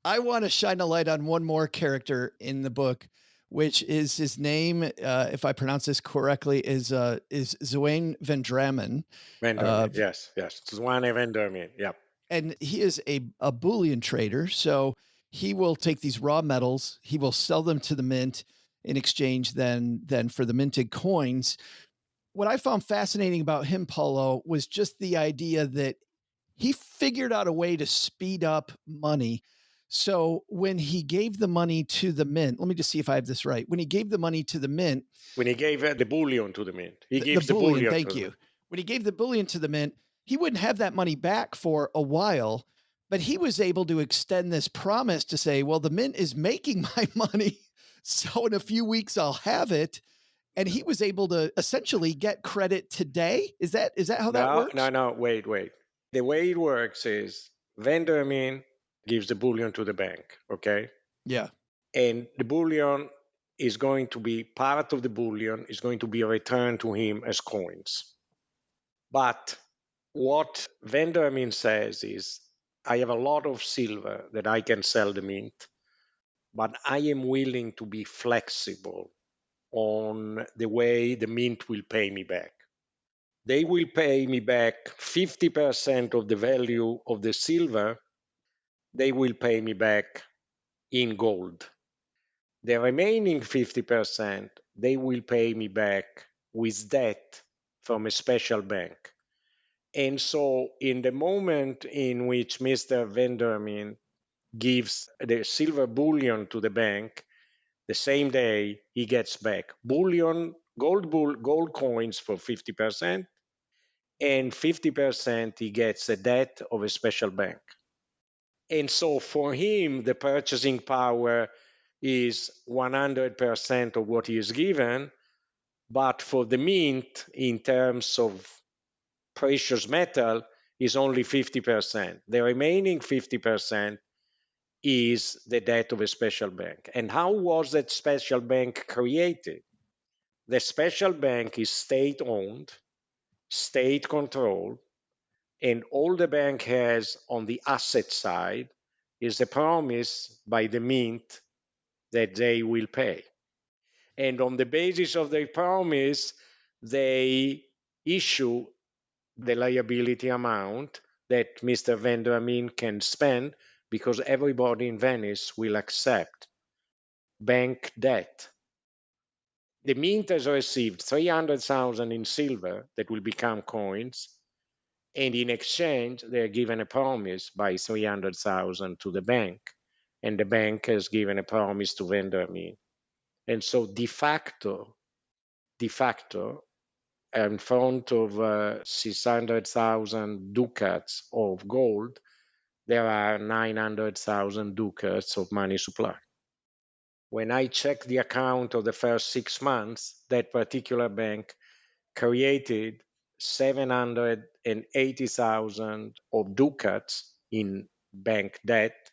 I want to shine a light on one more character in the book, which is his name, if I pronounce this correctly, is Zwane van Dramen. Yes. Zwane van Dramen, yep. And he is a bullion trader. So he will take these raw metals, he will sell them to the mint in exchange then for the minted coins. What I found fascinating about him, Paolo, was just the idea that he figured out a way to speed up money. So when he gave the money to the mint, let me just see if I have this right. When he gave the money to the mint, when he gave the bullion to the mint, he gives the bullion. Thank you. When he gave the bullion to the mint, he wouldn't have that money back for a while, but he was able to extend this promise to say, well, the mint is making my money, so in a few weeks I'll have it. And he was able to essentially get credit today. Is that how that works? No, wait. The way it works is van Dramen gives the bullion to the bank, okay? Yeah. And the bullion is going to be, part of the bullion is going to be returned to him as coins. But what van Dramen says is, I have a lot of silver that I can sell the mint, but I am willing to be flexible on the way the mint will pay me back. They will pay me back 50% of the value of the silver. They will pay me back in gold. The remaining 50%, they will pay me back with debt from a special bank. And so in the moment in which Mr. van Dramen gives the silver bullion to the bank, the same day he gets back bullion, gold coins for 50%, and 50% he gets a debt of a special bank. And so for him, the purchasing power is 100% of what he is given, but for the mint, in terms of precious metal, is only 50%. The remaining 50% is the debt of a special bank. And how was that special bank created? The special bank is state-owned, state-controlled, And all the bank has on the asset side is a promise by the mint that they will pay. And on the basis of their promise, they issue the liability amount that Mr. Vendramin can spend, because everybody in Venice will accept bank debt. The mint has received 300,000 in silver that will become coins, and in exchange, they are given a promise by 300,000 to the bank, and the bank has given a promise to Vendramin. And so de facto, in front of 600,000 ducats of gold, there are 900,000 ducats of money supply. When I checked the account of the first 6 months, that particular bank created 780,000 of ducats in bank debt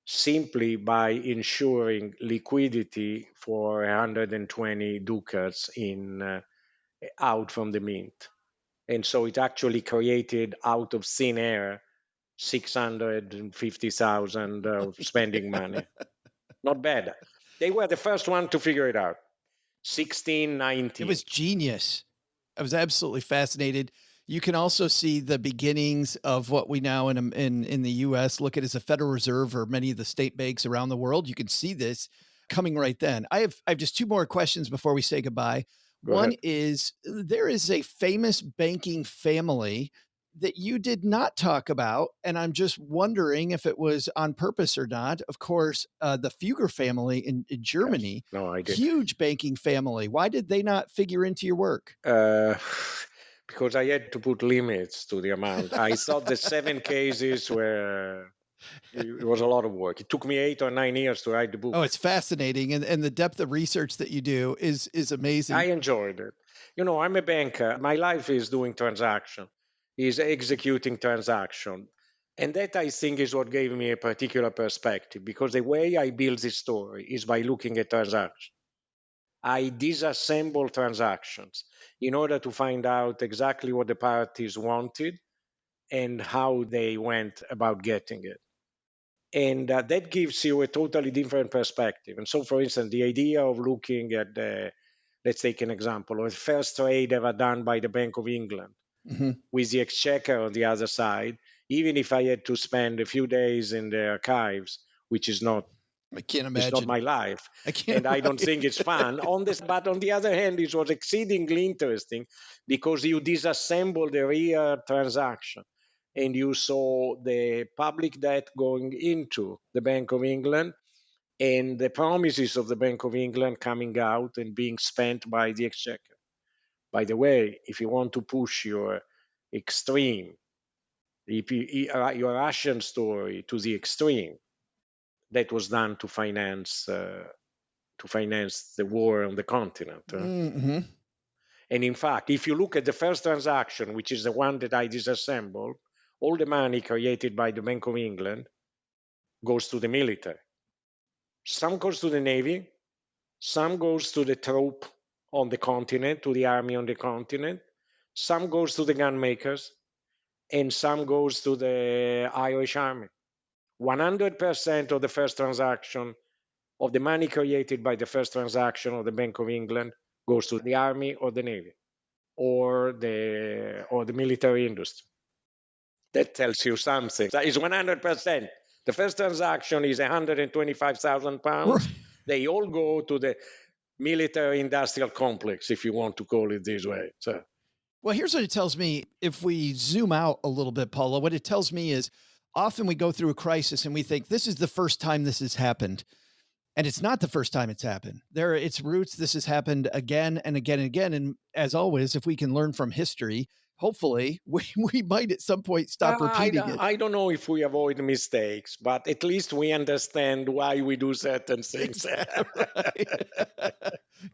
simply by ensuring liquidity for 120 ducats out from the mint. And so it actually created out of thin air 650,000 of spending money. Not bad. They were the first one to figure it out. 1619. It was genius. I was absolutely fascinated. You can also see the beginnings of what we now in the U.S. look at as a Federal Reserve or many of the state banks around the world. You can see this coming right then. I have just two more questions before we say goodbye. Go One ahead. is, there is a famous banking family that you did not talk about, and I'm just wondering if it was on purpose or not. Of course, the Fugger family in Germany, No, I did. huge banking family. Why did they not figure into your work? Because I had to put limits to the amount. I thought the 7 cases were, it was a lot of work. It took me 8 or 9 years to write the book. Oh, it's fascinating. And the depth of research that you do is amazing. I enjoyed it. You know, I'm a banker. My life is doing transaction, is executing transaction. And that, I think, is what gave me a particular perspective, because the way I build this story is by looking at transactions. I disassemble transactions in order to find out exactly what the parties wanted and how they went about getting it. And that gives you a totally different perspective. And so, for instance, the idea of looking at let's take an example of the first trade ever done by the Bank of England with the exchequer on the other side, even if I had to spend a few days in the archives, which is not, I can't it's not imagine. my life, I can't. and I don't think it's fun. But on the other hand, it was exceedingly interesting because you disassemble the real transaction, and you saw the public debt going into the Bank of England and the promises of the Bank of England coming out and being spent by the exchequer. By the way, if you want to push your extreme, your Russian story to the extreme, that was done to finance the war on the continent. Mm-hmm. And in fact, if you look at the first transaction, which is the one that I disassembled, all the money created by the Bank of England goes to the military. Some goes to the Navy, some goes to the troop on the continent, to the army on the continent, some goes to the gun makers, and some goes to the Irish army. 100% of the first transaction, of the money created by the first transaction of the Bank of England, goes to the army or the navy or the military industry. That tells you something. That is 100%. The first transaction is 125,000 pounds. They all go to the military industrial complex, if you want to call it this way. So, well, here's what it tells me. If we zoom out a little bit, Paolo, what it tells me is often we go through a crisis and we think this is the first time this has happened. And it's not the first time it's happened. There are its roots. This has happened again and again and again. And as always, if we can learn from history, hopefully we might at some point stop repeating it. I don't know if we avoid mistakes, but at least we understand why we do certain things.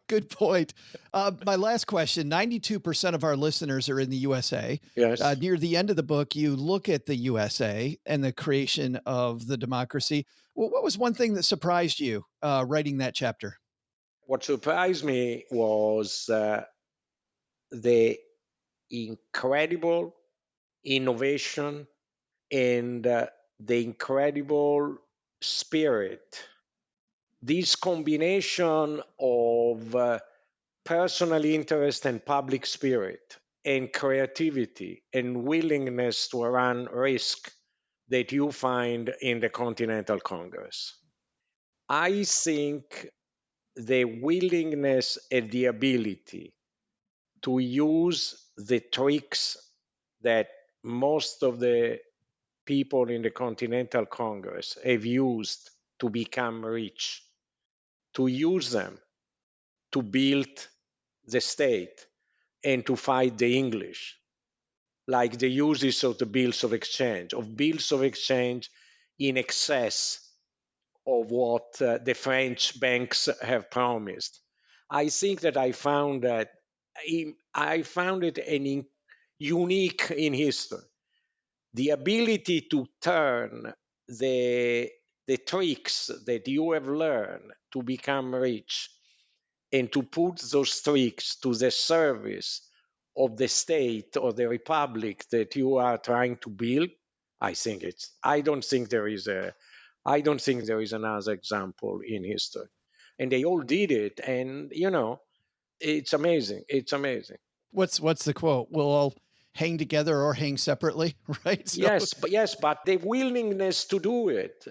Good point. My last question, 92% of our listeners are in the USA. Yes. Near the end of the book, you look at the USA and the creation of the democracy. Well, what was one thing that surprised you writing that chapter? What surprised me was the incredible innovation, and the incredible spirit. This combination of personal interest and public spirit and creativity and willingness to run risk that you find in the Continental Congress. I think the willingness and the ability to use the tricks that most of the people in the Continental Congress have used to become rich, to use them to build the state and to fight the English, like the uses of the bills of exchange in excess of what the French banks have promised. I think that I found it unique in history. The ability to turn the tricks that you have learned to become rich and to put those tricks to the service of the state or the republic that you are trying to build. I don't think there is another example in history. And they all did it, and it's amazing. It's amazing. What's the quote? We'll all hang together or hang separately, right? So, yes, but the willingness to do it.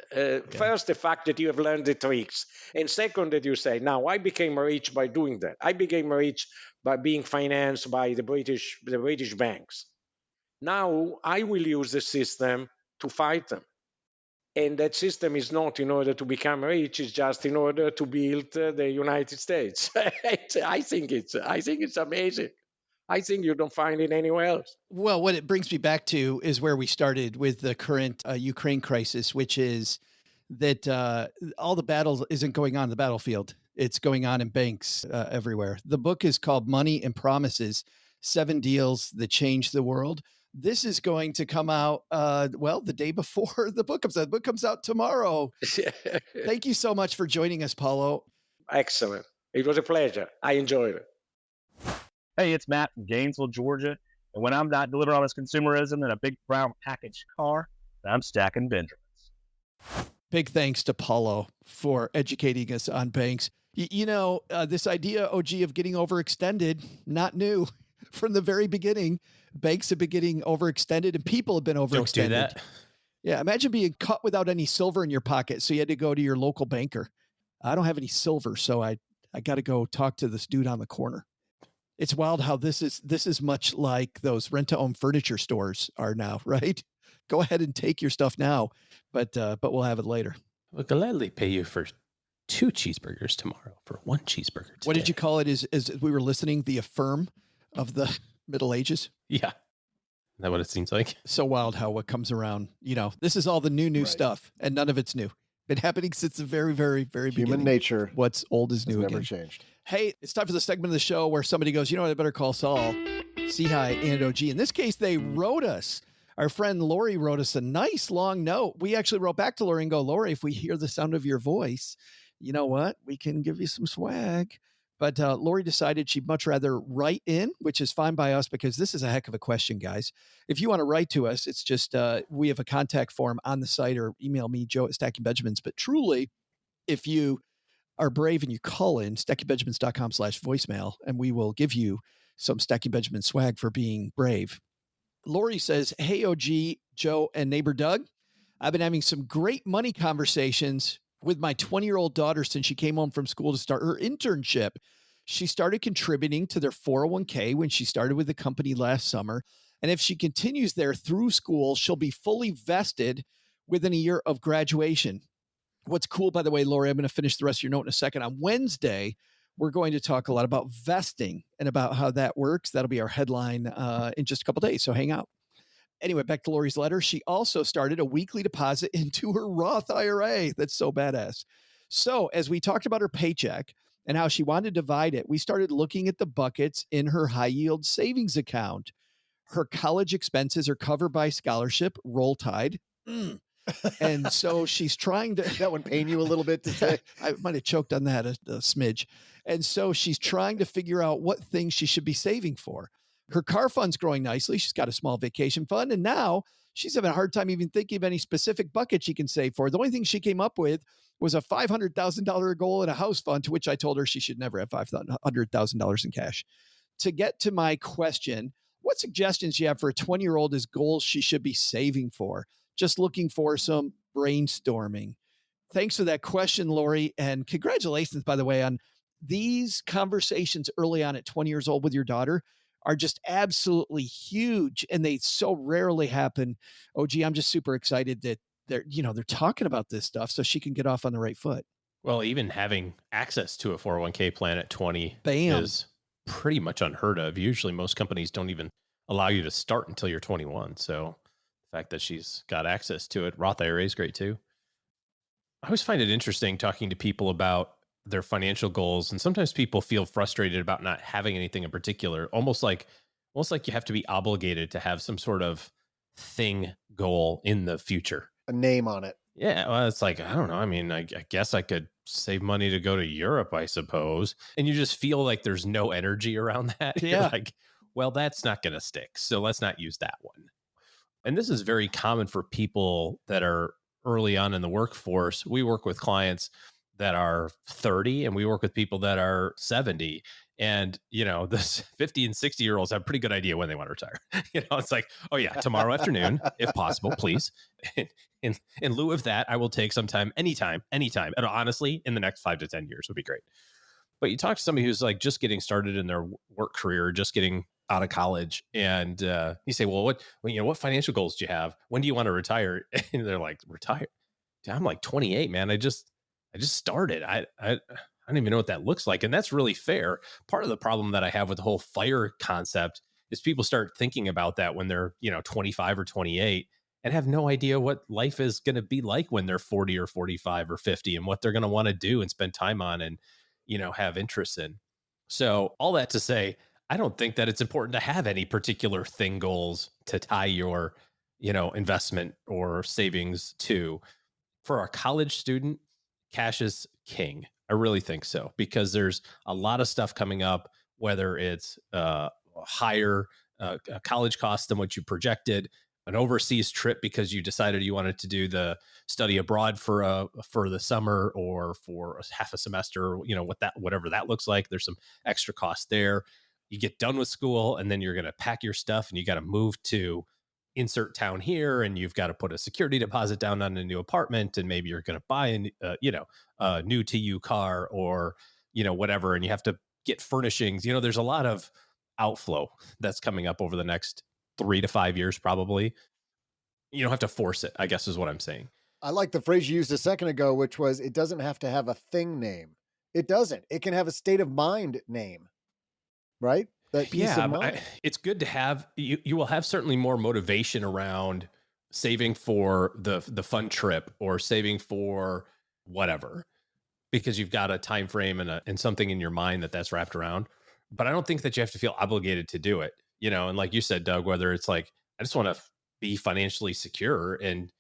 First, the fact that you have learned the tricks, and second, that you say, "Now I became rich by doing that. I became rich by being financed by the British banks. Now I will use the system to fight them." And that system is not in order to become rich; it's just in order to build the United States. I think it's amazing. I think you don't find it anywhere else. Well, what it brings me back to is where we started with the current Ukraine crisis, which is that all the battle isn't going on the battlefield. It's going on in banks everywhere. The book is called Money and Promises, 7 Deals That Changed the World. This is going to come out, the day before the book comes out. The book comes out tomorrow. Thank you so much for joining us, Paolo. Excellent. It was a pleasure. I enjoyed it. Hey, it's Matt from Gainesville, Georgia. And when I'm not delivering all this consumerism in a big brown package car, I'm stacking Benjamins. Big thanks to Paolo for educating us on banks. This idea, OG, of getting overextended, not new. From the very beginning, banks have been getting overextended and people have been overextended. Don't do that. Yeah, imagine being caught without any silver in your pocket. So you had to go to your local banker. I don't have any silver, so I got to go talk to this dude on the corner. It's wild how this is much like those rent-to-own furniture stores are now, right? Go ahead and take your stuff now, but we'll have it later. We'll gladly pay you for 2 cheeseburgers tomorrow for 1 cheeseburger today. What did you call it? As we were listening, the affirm of the Middle Ages? Yeah. Is that what it seems like? So wild how what comes around, this is all the new stuff, and none of it's new. Been happening since the very, very, very beginning. Human nature. What's old is new never again. Changed. Hey, it's time for the segment of the show where somebody goes, I better call Saul, Sehi, and OG. In this case, they wrote us. Our friend Lori wrote us a nice long note. We actually wrote back to Lori and go, Lori, if we hear the sound of your voice, you know what? We can give you some swag. But Lori decided she'd much rather write in, which is fine by us because this is a heck of a question, guys. If you want to write to us, it's just we have a contact form on the site or email me, Joe at Stacking Benjamins. But truly, if you are brave and you call in, stackingbenjamins.com/voicemail, and we will give you some Stacking Benjamin swag for being brave. Lori says, hey, OG, Joe, and neighbor Doug. I've been having some great money conversations with my 20-year-old daughter since she came home from school to start her internship. She started contributing to their 401k when she started with the company last summer. And if she continues there through school, she'll be fully vested within a year of graduation. What's cool, by the way, Lori, I'm going to finish the rest of your note in a second. On Wednesday, we're going to talk a lot about vesting and about how that works. That'll be our headline in just a couple days, so hang out. Anyway, back to Lori's letter. She also started a weekly deposit into her Roth IRA. That's so badass. So as we talked about her paycheck and how she wanted to divide it, we started looking at the buckets in her high yield savings account. Her college expenses are covered by scholarship, Roll Tide. And so she's trying to... That would pain you a little bit to say. I might have choked on that a smidge. And so she's trying to figure out what things she should be saving for. Her car fund's growing nicely. She's got a small vacation fund. And now she's having a hard time even thinking of any specific bucket she can save for. The only thing she came up with was a $500,000 goal in a house fund, to which I told her she should never have $500,000 in cash. To get to my question, what suggestions do you have for a 20-year-old as goals she should be saving for? Just looking for some brainstorming. Thanks for that question, Lori. And congratulations, by the way, on these conversations early on at 20 years old with your daughter are just absolutely huge. And they so rarely happen. OG, I'm just super excited that they're talking about this stuff so she can get off on the right foot. Well, even having access to a 401k plan at 20 Bam. is pretty much unheard of. Usually most companies don't even allow you to start until you're 21. So the fact that she's got access to it, Roth IRA is great too. I always find it interesting talking to people about their financial goals. And sometimes people feel frustrated about not having anything in particular, almost like you have to be obligated to have some sort of thing goal in the future. A name on it. Yeah. Well, it's like, I don't know. I mean, I guess I could save money to go to Europe, I suppose. And you just feel like there's no energy around that. Yeah. You're like, well, that's not going to stick. So let's not use that one. And this is very common for people that are early on in the workforce. We work with clients that are 30 and we work with people that are 70. And, this 50 and 60-year-olds have a pretty good idea when they want to retire. It's like, oh yeah, tomorrow afternoon, if possible, please. In lieu of that, I will take some time, anytime. And honestly, in the next 5 to 10 years would be great. But you talk to somebody who's like just getting started in their work career, just getting out of college, and you say, well, what financial goals do you have? When do you want to retire? And they're like, retire? Dude, I'm like 28, man. I just started. I don't even know what that looks like. And that's really fair. Part of the problem that I have with the whole FIRE concept is people start thinking about that when they're, 25 or 28 and have no idea what life is going to be like when they're 40 or 45 or 50 and what they're going to want to do and spend time on and, have interest in. So all that to say, I don't think that it's important to have any particular thing goals to tie your, investment or savings to. For a college student, cash is king. I really think so, because there's a lot of stuff coming up, whether it's higher college costs than what you projected, an overseas trip because you decided you wanted to do the study abroad for the summer or for half a semester, whatever that looks like. There's some extra cost there. You get done with school and then you're going to pack your stuff and you got to move to insert town here, and you've got to put a security deposit down on a new apartment, and maybe you're going to buy a new TU car or whatever, and you have to get furnishings. There's a lot of outflow that's coming up over the next 3 to 5 years probably. You don't have to force it, I guess is what I'm saying. I like the phrase you used a second ago, which was, it doesn't have to have a thing name. It doesn't. It can have a state of mind name, right? That peace of mind. It's good to have. You will have certainly more motivation around saving for the fun trip or saving for whatever, because you've got a time frame and something in your mind that's wrapped around. But I don't think that you have to feel obligated to do it. And like you said, Doug, whether it's like, I just want to be financially secure, and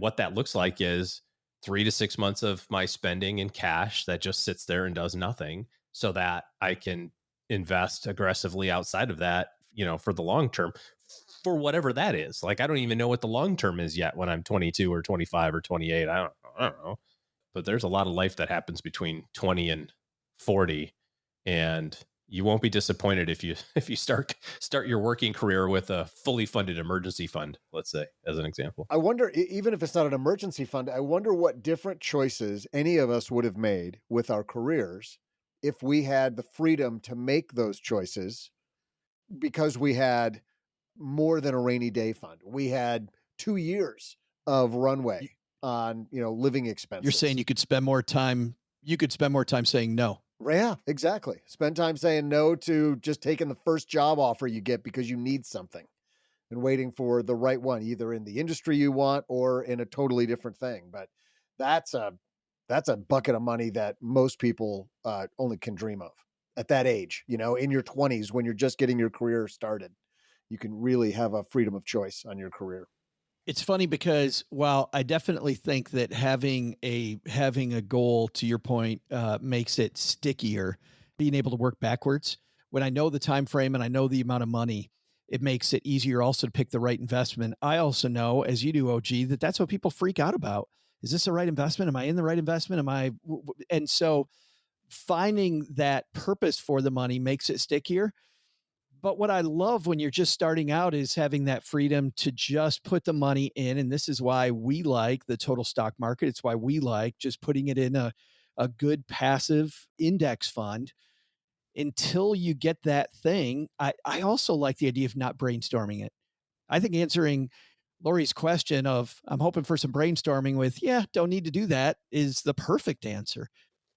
what that looks like is 3 to 6 months of my spending in cash that just sits there and does nothing, so that I can invest aggressively outside of that, for the long term, for whatever that is. Like, I don't even know what the long term is yet when I'm 22 or 25 or 28. I don't know. But there's a lot of life that happens between 20 and 40, and you won't be disappointed if you start your working career with a fully funded emergency fund, let's say, as an example. I wonder, even if it's not an emergency fund, I wonder what different choices any of us would have made with our careers if we had the freedom to make those choices, because we had more than a rainy day fund. We had 2 years of runway on, living expenses. You're saying you could spend more time saying no. Yeah, exactly. Spend time saying no to just taking the first job offer you get because you need something and waiting for the right one, either in the industry you want or in a totally different thing. But that's a bucket of money that most people only can dream of at that age. In your 20s, when you're just getting your career started, you can really have a freedom of choice on your career. It's funny because while I definitely think that having a goal, to your point, makes it stickier, being able to work backwards when I know the time frame and I know the amount of money, it makes it easier also to pick the right investment. I also know, as you do, OG, that's what people freak out about. Is this the right investment? Am I in the right investment? And so finding that purpose for the money makes it stickier. But what I love when you're just starting out is having that freedom to just put the money in. And this is why we like the total stock market. It's why we like just putting it in a good passive index fund until you get that thing. I also like the idea of not brainstorming it. I think answering Lori's question of, I'm hoping for some brainstorming with, don't need to do that, is the perfect answer.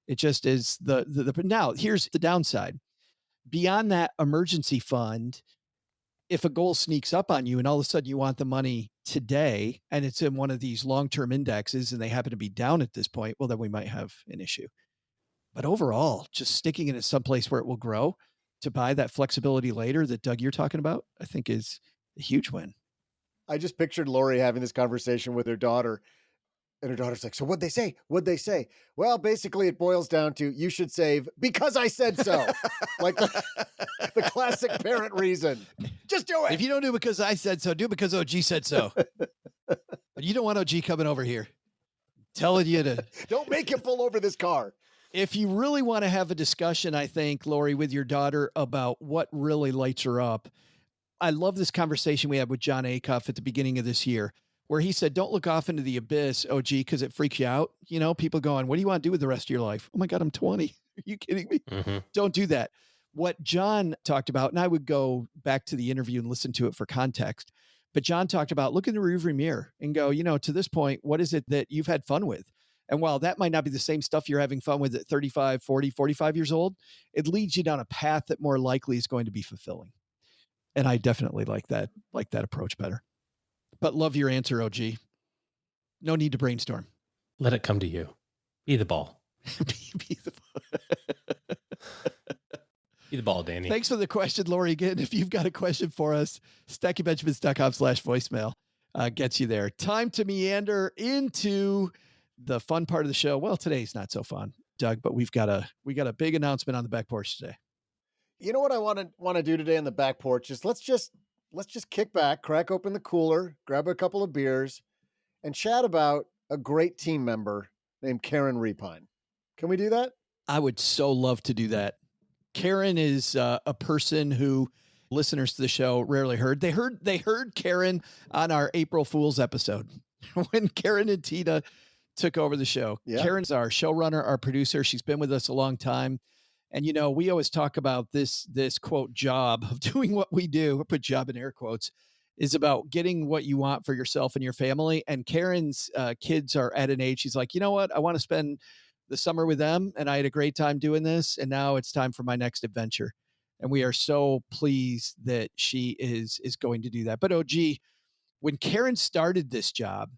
It just is now here's the downside. Beyond that emergency fund, if a goal sneaks up on you and all of a sudden you want the money today and it's in one of these long-term indexes and they happen to be down at this point, well, then we might have an issue. But overall, just sticking it in some place where it will grow to buy that flexibility later that Doug, you're talking about, I think is a huge win. I just pictured Lori having this conversation with her daughter. And her daughter's like, so what'd they say? What'd they say? Well, basically it boils down to, you should save because I said so. Like the classic parent reason. Just do it. If you don't do it because I said so, do it because OG said so. But you don't want OG coming over here telling you to. Don't make him pull over this car. If you really want to have a discussion, I think, Lori, with your daughter about what really lights her up, I love this conversation we had with John Acuff at the beginning of this year, where he said, don't look off into the abyss, OG, because it freaks you out. You know, people going, what do you want to do with the rest of your life? Oh my God, I'm 20. Are you kidding me? Mm-hmm. Don't do that. What John talked about, and I would go back to the interview and listen to it for context, but John talked about look in the rearview mirror and go, to this point, what is it that you've had fun with? And while that might not be the same stuff you're having fun with at 35, 40, 45 years old, it leads you down a path that more likely is going to be fulfilling. And I definitely like that approach better. But love your answer, OG. No need to brainstorm. Let it come to you. Be the ball. Be the ball. Be the ball, Danny. Thanks for the question, Lori. Again, if you've got a question for us, stackingbenjamins.com/voicemail gets you there. Time to meander into the fun part of the show. Well, today's not so fun, Doug, but we got a big announcement on the back porch today. You know what I want to do today on the back porch is let's just kick back, crack open the cooler, grab a couple of beers, and chat about a great team member named Karen Repine. Can we do that? I would so love to do that. Karen is a person who listeners to the show rarely heard. They heard Karen on our April Fool's episode when Karen and Tina took over the show. Yeah. Karen's our showrunner, our producer. She's been with us a long time. And, we always talk about this quote job of doing what we do, I put job in air quotes, is about getting what you want for yourself and your family. And Karen's kids are at an age, she's like, you know what? I want to spend the summer with them. And I had a great time doing this. And now it's time for my next adventure. And we are so pleased that she is going to do that. But OG, when Karen started this job,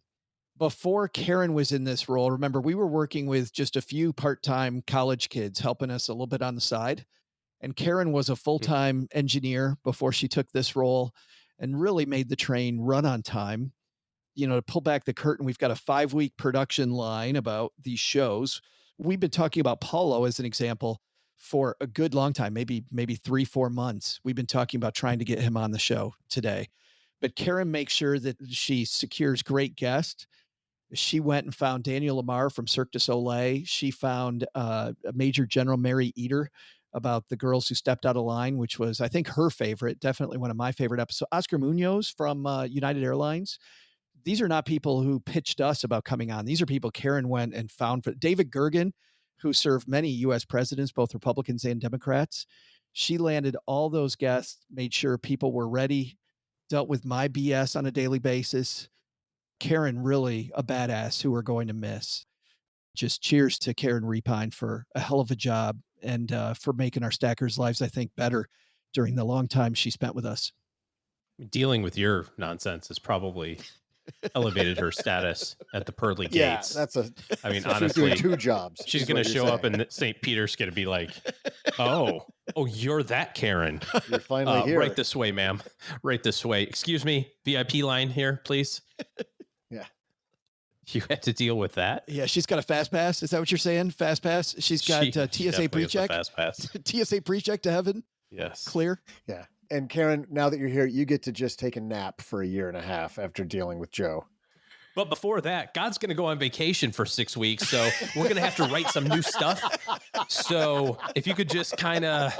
before Karen was in this role, remember, we were working with just a few part-time college kids helping us a little bit on the side. And Karen was a full-time engineer before she took this role and really made the train run on time. To pull back the curtain, we've got a 5-week production line about these shows. We've been talking about Paolo as an example for a good long time, maybe 3-4 months. We've been talking about trying to get him on the show today. But Karen makes sure that she secures great guests. She went and found Daniel Lamar from Cirque du Soleil. She found Major General Mary Eater about the girls who stepped out of line, which was, I think, her favorite, definitely one of my favorite episodes. Oscar Munoz from United Airlines. These are not people who pitched us about coming on. These are people Karen went and found. For David Gergen, who served many U.S. presidents, both Republicans and Democrats. She landed all those guests, made sure people were ready, dealt with my BS on a daily basis. Karen, really a badass who we're going to miss. Just cheers to Karen Repine for a hell of a job and for making our stackers' lives, I think, better during the long time she spent with us. Dealing with your nonsense has probably elevated her status at the pearly gates. Yeah, honestly, she's doing 2 jobs. She's going to show up and St. Peter's going to be like, oh, you're that Karen. You're finally here. Right this way, ma'am. Right this way. Excuse me, VIP line here, please. Yeah. You had to deal with that? Yeah, she's got a fast pass. Is that what you're saying? Fast pass? She's got TSA pre-check? Fast pass. TSA pre-check to heaven? Yes. Clear? Yeah. And Karen, now that you're here, you get to just take a nap for a year and a half after dealing with Joe. But before that, God's going to go on vacation for 6 weeks. So we're going to have to write some new stuff. So if you could just kind of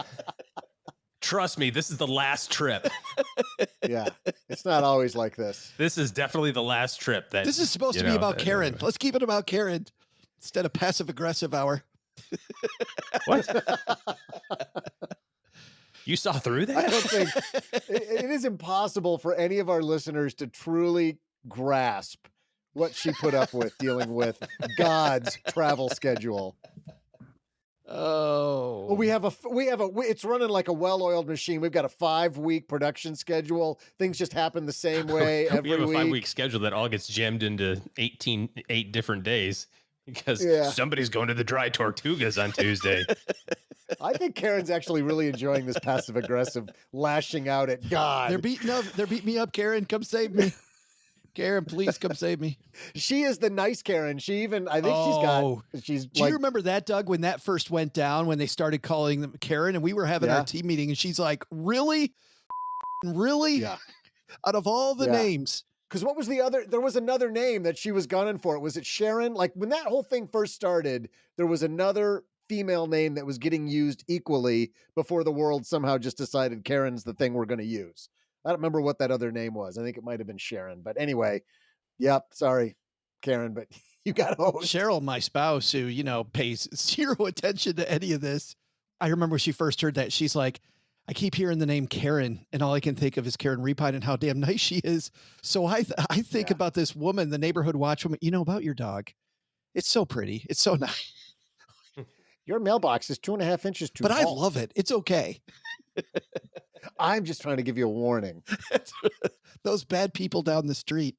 trust me, this is the last trip. Yeah. It's not always like this. This is definitely the last trip. This is supposed to be about Karen. Let's keep it about Karen instead of passive aggressive hour. What? You saw through that? I don't think it is impossible for any of our listeners to truly grasp what she put up with dealing with God's travel schedule. Oh, well, it's running like a well-oiled machine. We've got a 5-week production schedule. Things just happen the same way every week. We have a 5-week schedule that all gets jammed into 8 different days because somebody's going to the Dry Tortugas on Tuesday. I think Karen's actually really enjoying this passive-aggressive lashing out at God. They're beating me up, Karen. Come save me. Karen, please come save me. She is the nice Karen. Do you remember that, Doug, when that first went down, when they started calling them Karen and we were having our team meeting and she's like, really? Really? Yeah. Out of all the names. Because what was there was another name that she was gunning for. Was it Sharon? Like when that whole thing first started, there was another female name that was getting used equally before the world somehow just decided Karen's the thing we're going to use. I don't remember what that other name was. I think it might have been Sharon. But anyway, sorry, Karen, but you got host. Cheryl, my spouse, who, pays zero attention to any of this. I remember when she first heard that, she's like, I keep hearing the name Karen, and all I can think of is Karen Repine and how damn nice she is. So I think about this woman, the neighborhood watch woman, about your dog. It's so pretty. It's so nice. Your mailbox is 2.5 inches too tall. But I love it. It's okay. I'm just trying to give you a warning. Those bad people down the street.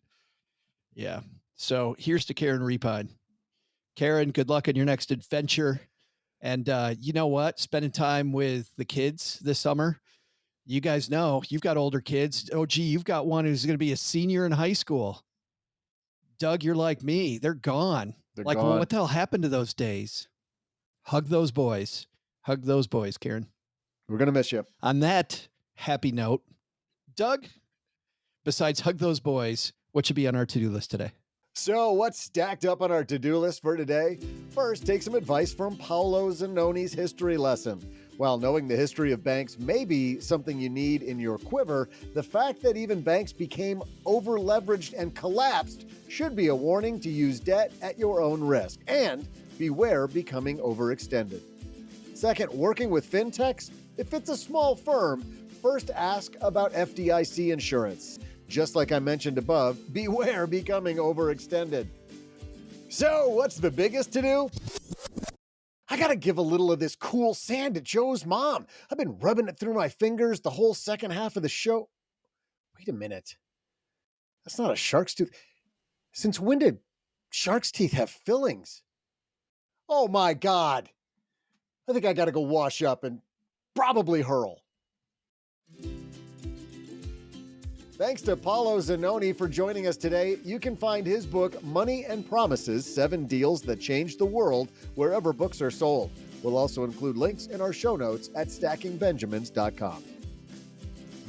Yeah. So here's to Karen Repine. Karen, good luck on your next adventure. And you know what? Spending time with the kids this summer. You guys know you've got older kids. Oh, gee, you've got one who's going to be a senior in high school. Doug, you're like me. They're gone. They're gone. Well, what the hell happened to those days? Hug those boys. Hug those boys, Karen. We're going to miss you. On that happy note, Doug, besides hug those boys, what should be on our to-do list today? So what's stacked up on our to-do list for today? First, take some advice from Paolo Zannoni's history lesson. While knowing the history of banks may be something you need in your quiver, the fact that even banks became over-leveraged and collapsed should be a warning to use debt at your own risk. And beware becoming overextended. Second, working with FinTechs. If it's a small firm, first ask about FDIC insurance. Just like I mentioned above, beware becoming overextended. So, what's the biggest to do? I gotta give a little of this cool sand to Joe's mom. I've been rubbing it through my fingers the whole second half of the show. Wait a minute. That's not a shark's tooth. Since when did shark's teeth have fillings? Oh my God. I think I gotta go wash up and probably hurl. Thanks to Paolo Zannoni for joining us today. You can find his book, Money and Promises, 7 Deals That Changed the World, wherever books are sold. We'll also include links in our show notes at stackingbenjamins.com.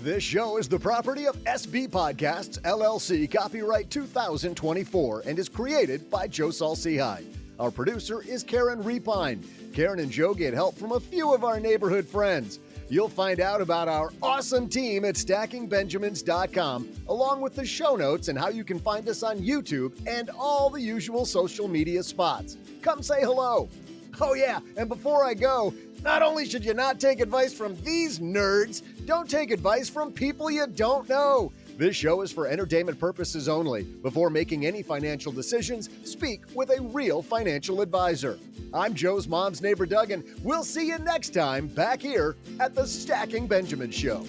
This show is the property of SB Podcasts, LLC, copyright 2024, and is created by Joe Saul-Sehy. Our producer is Karen Repine. Karen and Joe get help from a few of our neighborhood friends. You'll find out about our awesome team at stackingbenjamins.com, along with the show notes and how you can find us on YouTube and all the usual social media spots. Come say hello. Oh yeah, and before I go, not only should you not take advice from these nerds, don't take advice from people you don't know. This show is for entertainment purposes only. Before making any financial decisions, speak with a real financial advisor. I'm Joe's mom's neighbor, Doug, and we'll see you next time back here at the Stacking Benjamin Show.